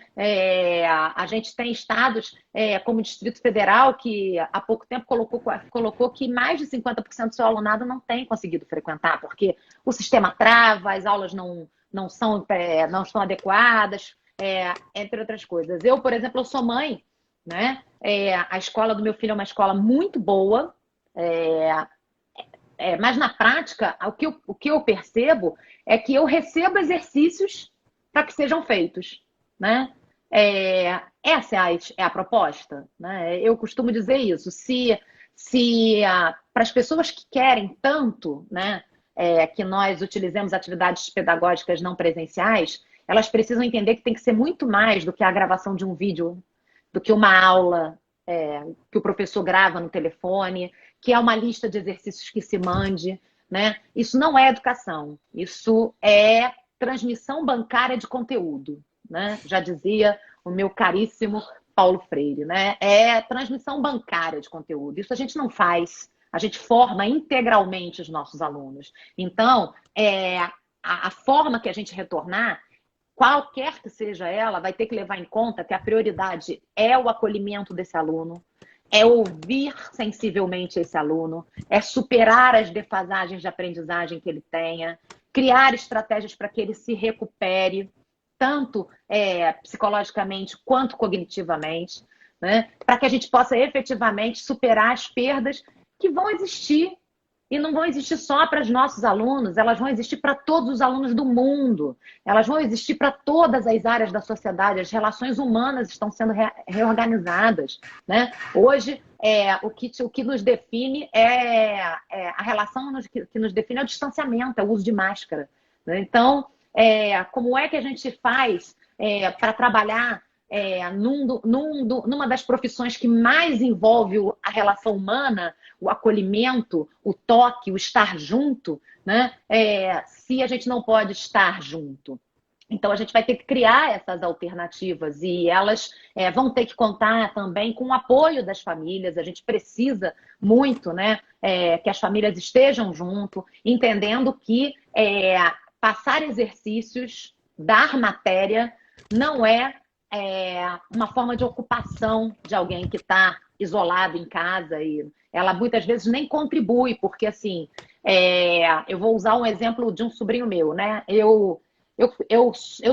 A gente tem estados como o Distrito Federal, que há pouco tempo colocou que mais de 50% do seu alunado não tem conseguido frequentar, porque o sistema trava, as aulas não são adequadas, entre outras coisas. Eu, por exemplo, eu sou mãe, né? A escola do meu filho é uma escola muito boa, mas na prática, o que eu percebo é que eu recebo exercícios para que sejam feitos, né? Essa é a proposta, né? Eu costumo dizer isso. Para as pessoas que querem tanto, né, que nós utilizemos atividades pedagógicas não presenciais, elas precisam entender que tem que ser muito mais do que a gravação de um vídeo, do que uma aula que o professor grava no telefone, que é uma lista de exercícios que se mande, né? Isso não é educação, isso é transmissão bancária de conteúdo, né? Já dizia o meu caríssimo Paulo Freire, né? É transmissão bancária de conteúdo. Isso a gente não faz, a gente forma integralmente os nossos alunos. Então, a forma que a gente retornar, qualquer que seja ela, vai ter que levar em conta que a prioridade é o acolhimento desse aluno, é ouvir sensivelmente esse aluno, é superar as defasagens de aprendizagem que ele tenha, criar estratégias para que ele se recupere, tanto psicologicamente quanto cognitivamente, né? Para que a gente possa efetivamente superar as perdas que vão existir. E não vão existir só para os nossos alunos, elas vão existir para todos os alunos do mundo. Elas vão existir para todas as áreas da sociedade. As relações humanas estão sendo reorganizadas, né? Hoje, o que nos define a relação que nos define é o distanciamento, é o uso de máscara, né? Então, como é que a gente faz para trabalhar numa das profissões que mais envolve a relação humana, o acolhimento, o toque, o estar junto, né? Se a gente não pode estar junto. Então, a gente vai ter que criar essas alternativas e elas vão ter que contar também com o apoio das famílias. A gente precisa muito, né, que as famílias estejam junto, entendendo que passar exercícios, dar matéria, não uma forma de ocupação de alguém que está isolado em casa e ela muitas vezes nem contribui, porque assim, eu vou usar um exemplo de um sobrinho meu, né? Eu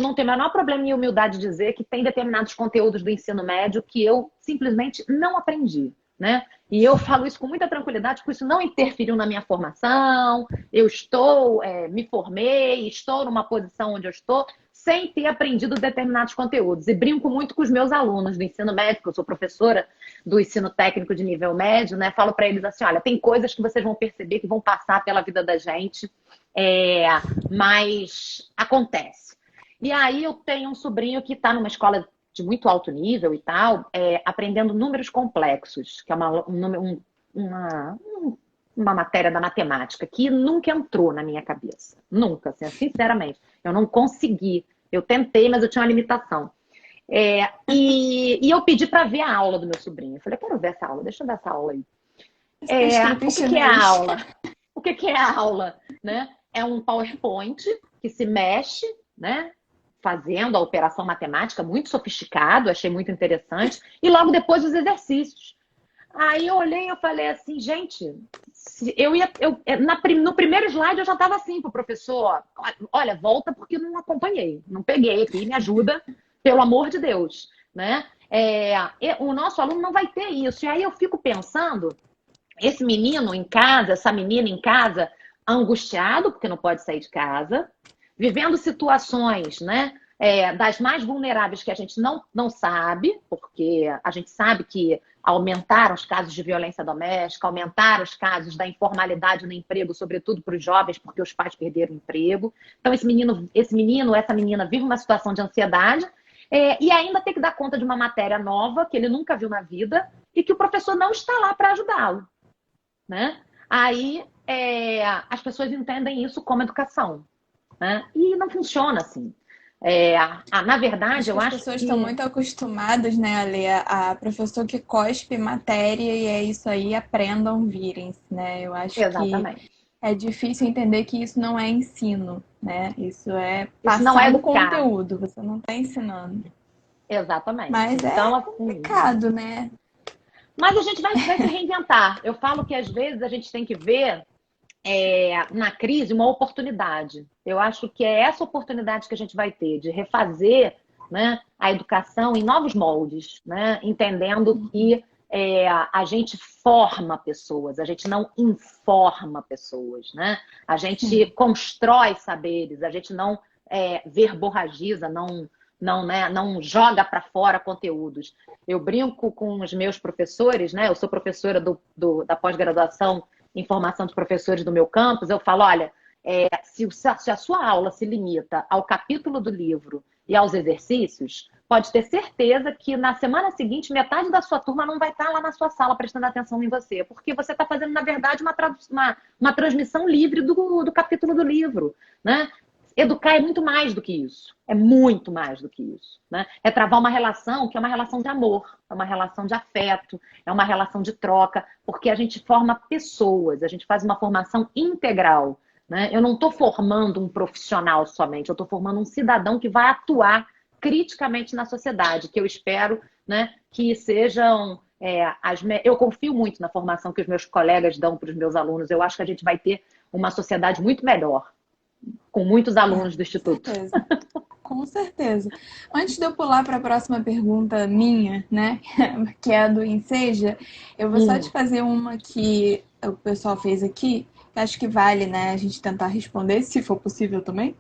não tenho o menor problema em humildade de dizer que tem determinados conteúdos do ensino médio que eu simplesmente não aprendi, né? E eu falo isso com muita tranquilidade, porque isso não interferiu na minha formação. Eu me formei, estou numa posição onde eu estou, sem ter aprendido determinados conteúdos. E brinco muito com os meus alunos do ensino médio, eu sou professora do ensino técnico de nível médio, né? Falo para eles assim, olha, tem coisas que vocês vão perceber que vão passar pela vida da gente, mas acontece. E aí eu tenho um sobrinho que está numa escola de muito alto nível e tal, aprendendo números complexos, que é uma matéria da matemática que nunca entrou na minha cabeça. Nunca, assim, sinceramente. Eu não consegui. Eu tentei, mas eu tinha uma limitação. E eu pedi para ver a aula do meu sobrinho. Eu falei, quero ver essa aula, deixa eu ver essa aula aí. O que é a aula? O que é a aula? Né? É um PowerPoint que se mexe, né? Fazendo a operação matemática, muito sofisticado, achei muito interessante. E logo depois os exercícios. Aí eu olhei e eu falei assim, gente, no primeiro slide eu já estava assim pro professor, olha, volta porque eu não acompanhei, não peguei aqui, me ajuda, pelo amor de Deus, né? O nosso aluno não vai ter isso. E aí eu fico pensando, esse menino em casa, essa menina em casa, angustiado, porque não pode sair de casa, vivendo situações, né? Das mais vulneráveis que a gente não sabe, porque a gente sabe que aumentaram os casos de violência doméstica, aumentaram os casos da informalidade no emprego, sobretudo para os jovens, porque os pais perderam o emprego. Então, esse menino, essa menina vive uma situação de ansiedade e ainda tem que dar conta de uma matéria nova que ele nunca viu na vida e que o professor não está lá para ajudá-lo, né? Aí as pessoas entendem isso como educação, né? E não funciona assim. Na verdade, eu As acho pessoas que... estão muito acostumadas, né, a ler a professor que cospe matéria e é isso aí, aprendam, virem-se, né? Eu acho que Exatamente. é difícil entender que isso não é ensino, né? Isso é Isso não é passar um educar. conteúdo, você não está ensinando. Exatamente. Mas é Então, assim... complicado, né? Mas a gente vai se reinventar. Eu falo que às vezes a gente tem que ver na crise uma oportunidade. Eu acho que é essa oportunidade que a gente vai ter de refazer, né, a educação em novos moldes, né, entendendo que a gente forma pessoas, a gente não informa pessoas, né? A gente constrói saberes, a gente não verborragiza, não joga para fora conteúdos. Eu brinco com os meus professores, né? Eu sou professora da pós-graduação em formação de professores do meu campus. Eu falo, olha, se a sua aula se limita ao capítulo do livro e aos exercícios, pode ter certeza que na semana seguinte metade da sua turma não vai estar lá na sua sala prestando atenção em você, porque você está fazendo, na verdade, uma transmissão livre do capítulo do livro, né? Educar é muito mais do que isso. É muito mais do que isso, né? É travar uma relação que é uma relação de amor, é uma relação de afeto, é uma relação de troca, porque a gente forma pessoas, a gente faz uma formação integral, né? Eu não estou formando um profissional somente, eu estou formando um cidadão que vai atuar criticamente na sociedade, que eu espero, né, que sejam... Eu confio muito na formação que os meus colegas dão para os meus alunos. Eu acho que a gente vai ter uma sociedade muito melhor com muitos alunos do Com Instituto. certeza. Com certeza. Antes de eu pular para a próxima pergunta minha, né, que é a do Enseja, eu vou só te fazer uma que o pessoal fez aqui, que acho que vale, né, a gente tentar responder, se for possível também.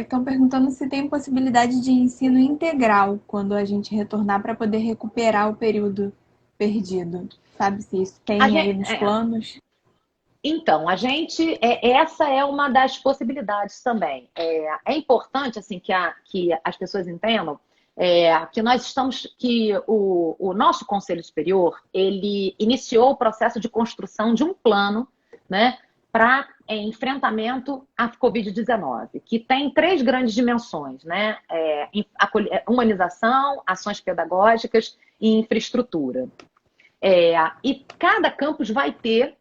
Estão perguntando se tem possibilidade de ensino integral quando a gente retornar para poder recuperar o período perdido. Sabe se isso A tem aí gente, nos planos? Então, essa é uma das possibilidades também. É importante assim que as pessoas entendam que nós estamos, que o nosso Conselho Superior ele iniciou o processo de construção de um plano, né, para enfrentamento à Covid-19, que tem 3 grandes dimensões, né? Humanização, ações pedagógicas e infraestrutura. E cada campus vai ter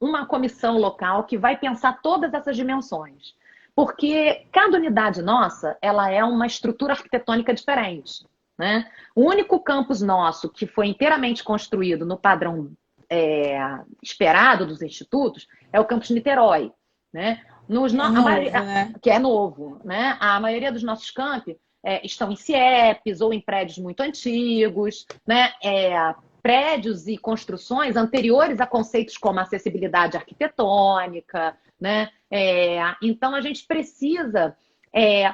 uma comissão local que vai pensar todas essas dimensões. Porque cada unidade nossa, ela é uma estrutura arquitetônica diferente, né? O único campus nosso que foi inteiramente construído no padrão esperado dos institutos é o campus Niterói, né? Né? Que é novo, né? A maioria dos nossos campi estão em CIEPs ou em prédios muito antigos, né? Prédios e construções anteriores a conceitos como acessibilidade arquitetônica, né? Então, a gente precisa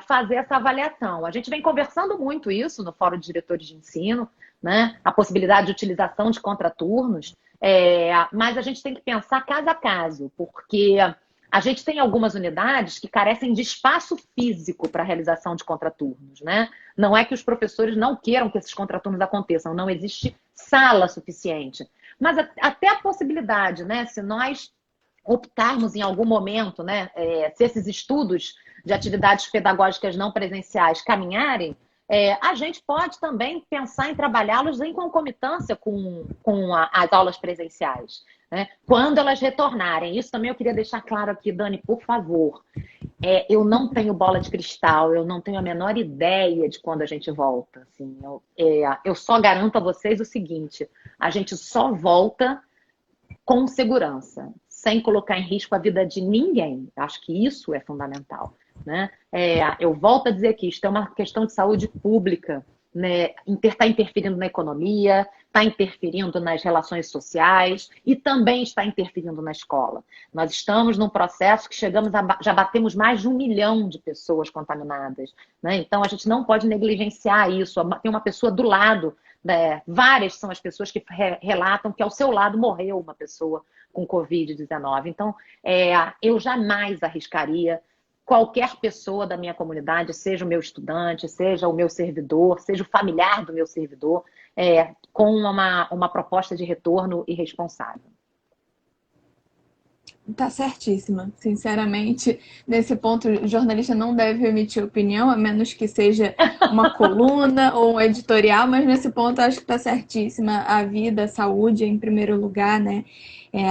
fazer essa avaliação. A gente vem conversando muito isso no Fórum de Diretores de Ensino, né? A possibilidade de utilização de contraturnos, mas a gente tem que pensar caso a caso, porque a gente tem algumas unidades que carecem de espaço físico para a realização de contraturnos, né? Não é que os professores não queiram que esses contraturnos aconteçam, não existe sala suficiente. Mas até a possibilidade, né? Se nós optarmos em algum momento, né? Se esses estudos de atividades pedagógicas não presenciais caminharem, a gente pode também pensar em trabalhá-los em concomitância com as aulas presenciais, né? Quando elas retornarem. Isso também eu queria deixar claro aqui, Dani, por favor. Eu não tenho bola de cristal, eu não tenho a menor ideia de quando a gente volta. Assim, eu só garanto a vocês o seguinte: a gente só volta com segurança, sem colocar em risco a vida de ninguém. Acho que isso é fundamental, né? Eu volto a dizer que isto é uma questão de saúde pública, né? Está interferindo na economia, está interferindo nas relações sociais e também está interferindo na escola. Nós estamos num processo que já batemos mais de 1 milhão de pessoas contaminadas, né? Então a gente não pode negligenciar isso. Tem uma pessoa do lado, né? Várias são as pessoas que relatam que ao seu lado morreu uma pessoa com Covid-19. Então, eu jamais arriscaria qualquer pessoa da minha comunidade, seja o meu estudante, seja o meu servidor, seja o familiar do meu servidor, com uma proposta de retorno irresponsável. Tá certíssima. Sinceramente, nesse ponto, o jornalista não deve emitir opinião, a menos que seja uma coluna ou um editorial, mas nesse ponto eu acho que tá certíssima. A vida, a saúde em primeiro lugar, né?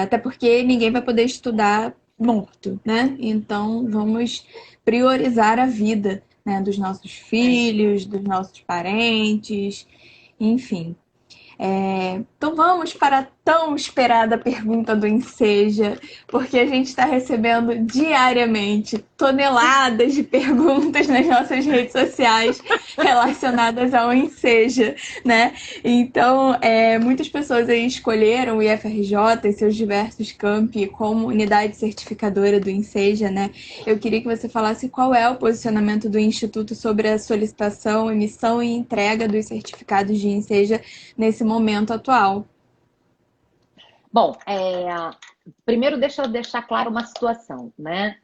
Até porque ninguém vai poder estudar morto, né? Então, vamos priorizar a vida, né, dos nossos filhos, dos nossos parentes, enfim. Então vamos para a tão esperada pergunta do Enseja, porque a gente está recebendo diariamente toneladas de perguntas nas nossas redes sociais relacionadas ao Enseja, né? Então, muitas pessoas aí escolheram o IFRJ e seus diversos campi como unidade certificadora do Enseja, né? Eu queria que você falasse qual é o posicionamento do Instituto sobre a solicitação, emissão e entrega dos certificados de Enseja nesse momento atual. Bom, primeiro deixa eu deixar claro uma situação, né?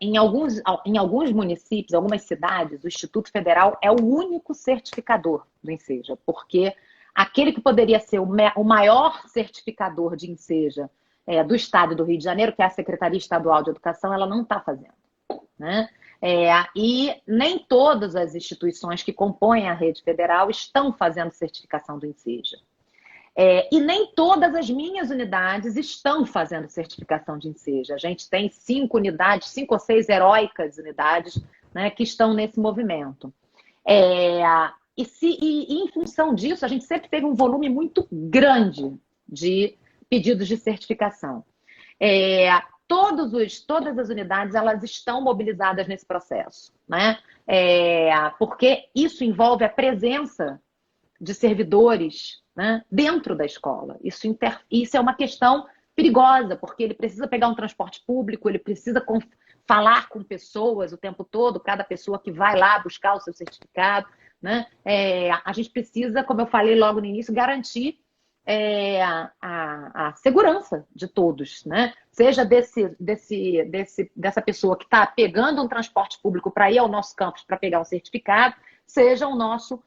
Em alguns municípios, algumas cidades, o Instituto Federal é o único certificador do Enseja, porque aquele que poderia ser o maior certificador de Enseja do Estado do Rio de Janeiro, que é a Secretaria Estadual de Educação, ela não está fazendo, né? E nem todas as instituições que compõem a rede federal estão fazendo certificação do Enseja. E nem todas as minhas unidades estão fazendo certificação de Enseja. A gente tem 5 ou 6 heróicas unidades, né, que estão nesse movimento. E em função disso, a gente sempre teve um volume muito grande de pedidos de certificação. Todas as unidades elas estão mobilizadas nesse processo, né? Porque isso envolve a presença de servidores, né, dentro da escola. Isso é uma questão perigosa, porque ele precisa pegar um transporte público, ele precisa falar com pessoas o tempo todo, cada pessoa que vai lá buscar o seu certificado, né? A gente precisa, como eu falei logo no início, garantir a segurança de todos, né? Seja dessa pessoa que está pegando um transporte público para ir ao nosso campus para pegar um certificado, seja o nosso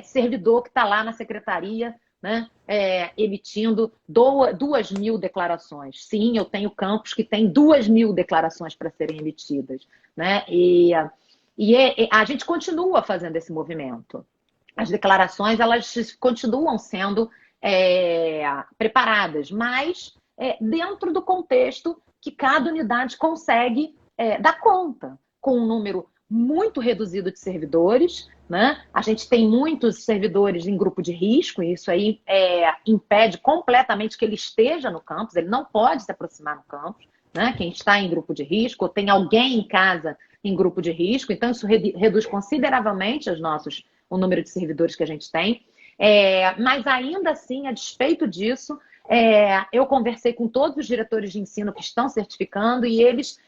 servidor que está lá na secretaria, né, emitindo 2.000 declarações. Sim, eu tenho campos que têm 2.000 declarações para serem emitidas, né? E a gente continua fazendo esse movimento. As declarações, elas continuam sendo preparadas, mas dentro do contexto que cada unidade consegue dar conta, com um número muito reduzido de servidores, né? A gente tem muitos servidores em grupo de risco, e isso aí impede completamente que ele esteja no campus, ele não pode se aproximar no campus, né? Quem está em grupo de risco, ou tem alguém em casa em grupo de risco, então isso reduz consideravelmente o número de servidores que a gente tem. Mas ainda assim, a despeito disso, eu conversei com todos os diretores de ensino que estão certificando e eles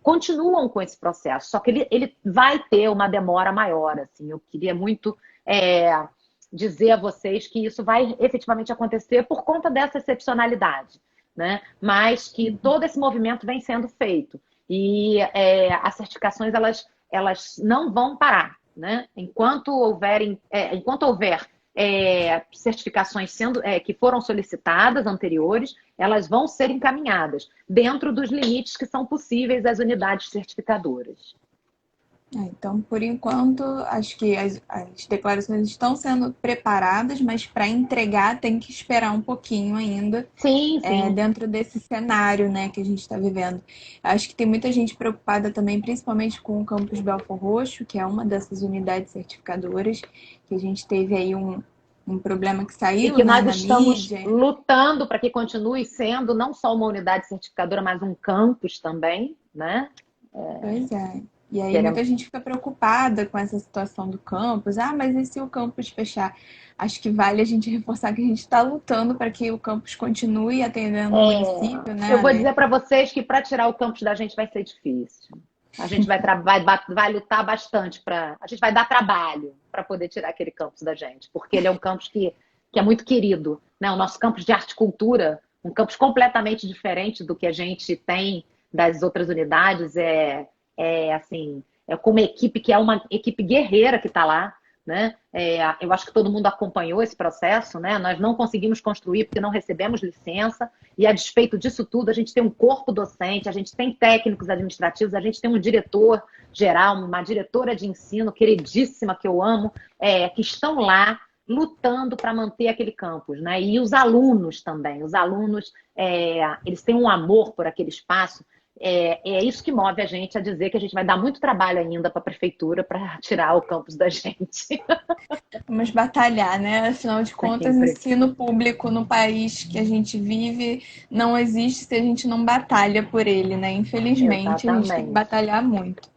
continuam com esse processo, só que ele vai ter uma demora maior. Assim. Eu queria muito dizer a vocês que isso vai efetivamente acontecer por conta dessa excepcionalidade, né? Mas que todo esse movimento vem sendo feito e as certificações elas não vão parar, né? Enquanto houver certificações que foram solicitadas anteriores, elas vão ser encaminhadas dentro dos limites que são possíveis às unidades certificadoras. Então, por enquanto, acho que as declarações estão sendo preparadas, mas para entregar tem que esperar um pouquinho ainda. Sim, sim. Dentro desse cenário, né, que a gente está vivendo. Acho que tem muita gente preocupada também, principalmente com o campus Belfor Roxo, que é uma dessas unidades certificadoras, que a gente teve aí um problema que saiu, e que né, nós na estamos mídia. lutando para que continue sendo não só uma unidade certificadora, mas um campus também, né? Pois é. E aí Queremos... muita gente fica preocupada com essa situação do campus. Ah, mas e se o campus fechar? Acho que vale a gente reforçar que a gente está lutando para que o campus continue atendendo o município, né, Eu vou Ale? dizer para vocês que para tirar o campus da gente vai ser difícil. A gente vai lutar bastante a gente vai dar trabalho para poder tirar aquele campus da gente, porque ele é um campus que é muito querido, né? O nosso campus de arte e cultura, um campus completamente diferente do que a gente tem das outras unidades, assim, com uma equipe que é uma equipe guerreira que está lá, né? Eu acho que todo mundo acompanhou esse processo, né? Nós não conseguimos construir porque não recebemos licença, e a despeito disso tudo, a gente tem um corpo docente, a gente tem técnicos administrativos, a gente tem um diretor geral, uma diretora de ensino queridíssima que eu amo, que estão lá lutando para manter aquele campus, né? E os alunos também, eles têm um amor por aquele espaço. É isso que move a gente a dizer que a gente vai dar muito trabalho ainda para a prefeitura para tirar o campus da gente. Vamos batalhar, né? Afinal de contas, Sempre. ensino público no país que a gente vive não existe se a gente não batalha por ele, né? Infelizmente, a gente tem que Exatamente. batalhar muito.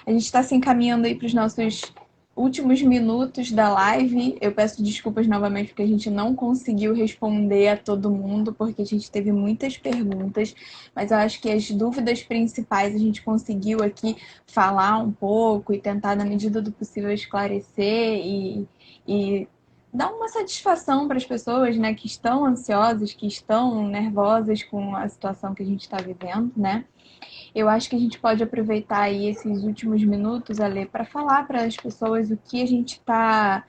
A gente está se encaminhando aí para os nossos últimos minutos da live. Eu peço desculpas novamente porque a gente não conseguiu responder a todo mundo, porque a gente teve muitas perguntas, mas eu acho que as dúvidas principais a gente conseguiu aqui falar um pouco e tentar, na medida do possível, esclarecer e dar uma satisfação para as pessoas, né, que estão ansiosas, que estão nervosas com a situação que a gente está vivendo, né? Eu acho que a gente pode aproveitar aí esses últimos minutos, Ale, para falar para as pessoas o que a gente está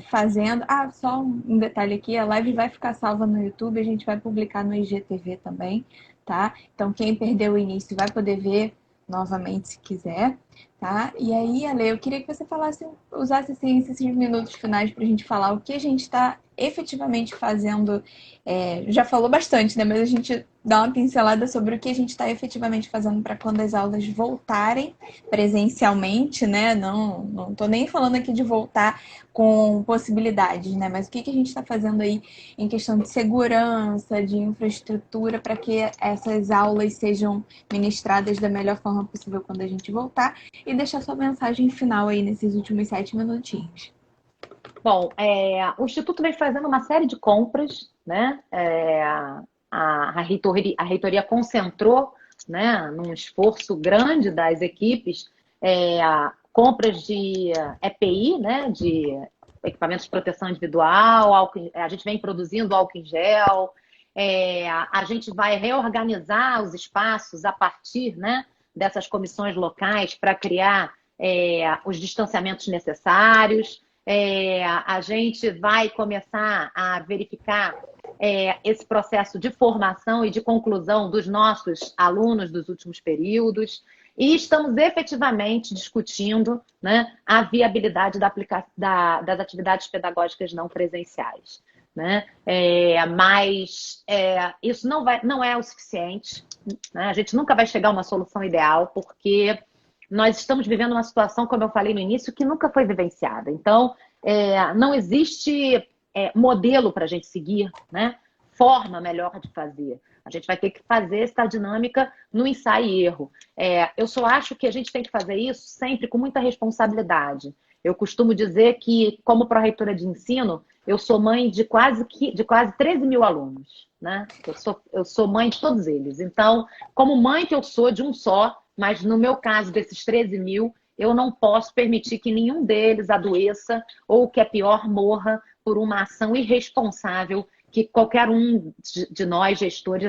fazendo. Ah, só um detalhe aqui, a live vai ficar salva no YouTube, a gente vai publicar no IGTV também, tá? Então quem perdeu o início vai poder ver novamente se quiser, tá? E aí, Ale, eu queria que você usasse assim, esses minutos finais para a gente falar o que a gente está efetivamente fazendo. Já falou bastante, né? Mas a gente dá uma pincelada sobre o que a gente está efetivamente fazendo para quando as aulas voltarem presencialmente, né? Não estou nem falando aqui de voltar com possibilidades, né? Mas o que a gente está fazendo aí em questão de segurança, de infraestrutura, para que essas aulas sejam ministradas da melhor forma possível quando a gente voltar, e deixar sua mensagem final aí nesses últimos 7 minutinhos. Bom, o Instituto vem fazendo uma série de compras, né? A reitoria concentrou, né, num esforço grande das equipes, compras de EPI, né, de equipamentos de proteção individual, a gente vem produzindo álcool em gel, a gente vai reorganizar os espaços a partir, né, dessas comissões locais para criar os distanciamentos necessários. A gente vai começar a verificar esse processo de formação e de conclusão dos nossos alunos dos últimos períodos. E estamos efetivamente discutindo, né, a viabilidade das atividades pedagógicas não presenciais. Né? Mas isso não é o suficiente. Né? A gente nunca vai chegar a uma solução ideal, porque nós estamos vivendo uma situação, como eu falei no início, que nunca foi vivenciada. Então, não existe modelo para a gente seguir, né? Forma melhor de fazer. A gente vai ter que fazer essa dinâmica no ensaio e erro. Eu só acho que a gente tem que fazer isso sempre com muita responsabilidade. Eu costumo dizer que, como pró-reitora de ensino, eu sou mãe de quase 13 mil alunos. Né? Eu sou mãe de todos eles. Então, como mãe que eu sou de um só, mas no meu caso, desses 13 mil, eu não posso permitir que nenhum deles adoeça ou, o que é pior, morra por uma ação irresponsável que qualquer um de nós, gestores,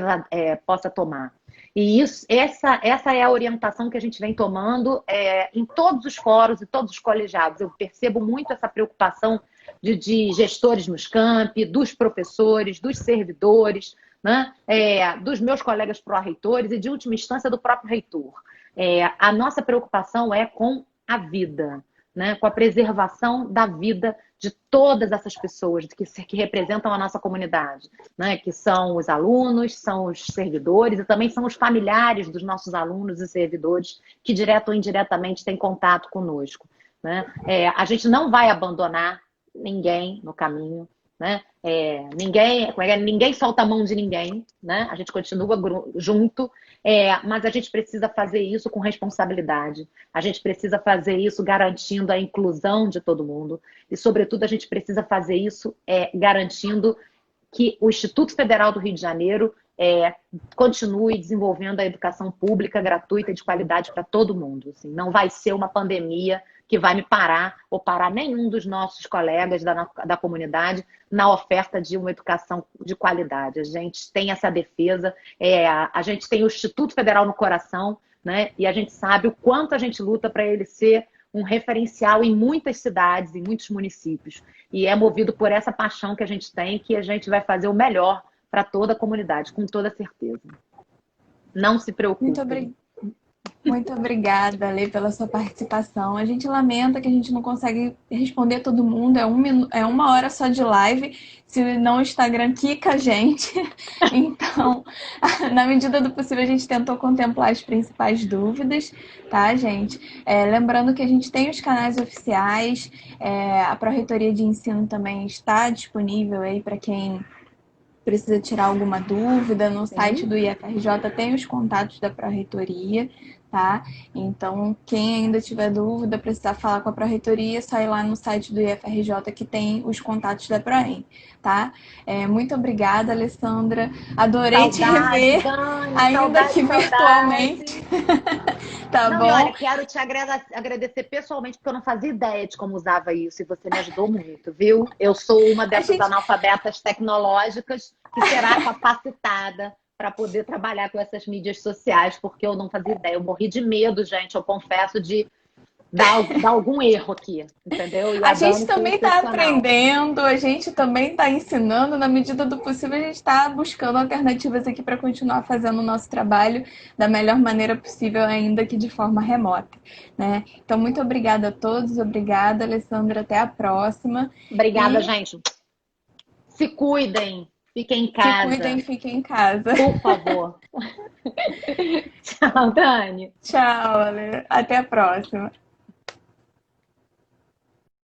possa tomar. E essa é a orientação que a gente vem tomando em todos os fóruns e todos os colegiados. Eu percebo muito essa preocupação de gestores nos campi, dos professores, dos servidores, né? Dos meus colegas pró-reitores e, de última instância, do próprio reitor. A nossa preocupação é com a vida, né? Com a preservação da vida de todas essas pessoas que representam a nossa comunidade, né? Que são os alunos, são os servidores e também são os familiares dos nossos alunos e servidores que, direto ou indiretamente, têm contato conosco. Né? A gente não vai abandonar ninguém no caminho. Né? Ninguém solta a mão de ninguém, né? A gente continua junto, mas a gente precisa fazer isso com responsabilidade. A gente precisa fazer isso garantindo a inclusão de todo mundo e, sobretudo, a gente precisa fazer isso garantindo que o Instituto Federal do Rio de Janeiro continue desenvolvendo a educação pública gratuita e de qualidade para todo mundo. Assim, não vai ser uma pandemia que vai me parar ou parar nenhum dos nossos colegas da comunidade na oferta de uma educação de qualidade. A gente tem essa defesa, a gente tem o Instituto Federal no coração, né? E a gente sabe o quanto a gente luta para ele ser um referencial em muitas cidades, em muitos municípios. E é movido por essa paixão que a gente tem, que a gente vai fazer o melhor para toda a comunidade, com toda certeza. Não se preocupe. Muito obrigada, Lê, pela sua participação. A gente lamenta que a gente não consegue responder todo mundo. É uma hora só de live. Se não, o Instagram quica a gente. Então, na medida do possível, a gente tentou contemplar as principais dúvidas, tá, gente? Lembrando que a gente tem os canais oficiais. A Pró-Reitoria de Ensino também está disponível aí para quem precisa tirar alguma dúvida. No site do IFRJ tem os contatos da Pró-Reitoria, tá? Então, quem ainda tiver dúvida, precisar falar com a Pró-Reitoria, só ir lá no site do IFRJ que tem os contatos da Proem, tá? Muito obrigada, Alessandra. Adorei te rever, Dani, ainda que virtualmente. Tá bom? Olha, quero te agradecer pessoalmente, porque eu não fazia ideia de como usava isso, e você me ajudou muito, viu? Eu sou uma dessas analfabetas tecnológicas que será capacitada para poder trabalhar com essas mídias sociais, porque eu não fazia ideia. Eu morri de medo, gente, eu confesso, de dar algum erro aqui, entendeu? A gente também está aprendendo, a gente também está ensinando, na medida do possível a gente está buscando alternativas aqui para continuar fazendo o nosso trabalho da melhor maneira possível, ainda que de forma remota, né? Então, muito obrigada a todos, obrigada, Alessandra, até a próxima. Obrigada, gente. Se cuidem, fiquem em casa. Se cuidem, fiquem em casa. Por favor. Tchau, Dani. Tchau, Ale. Até a próxima.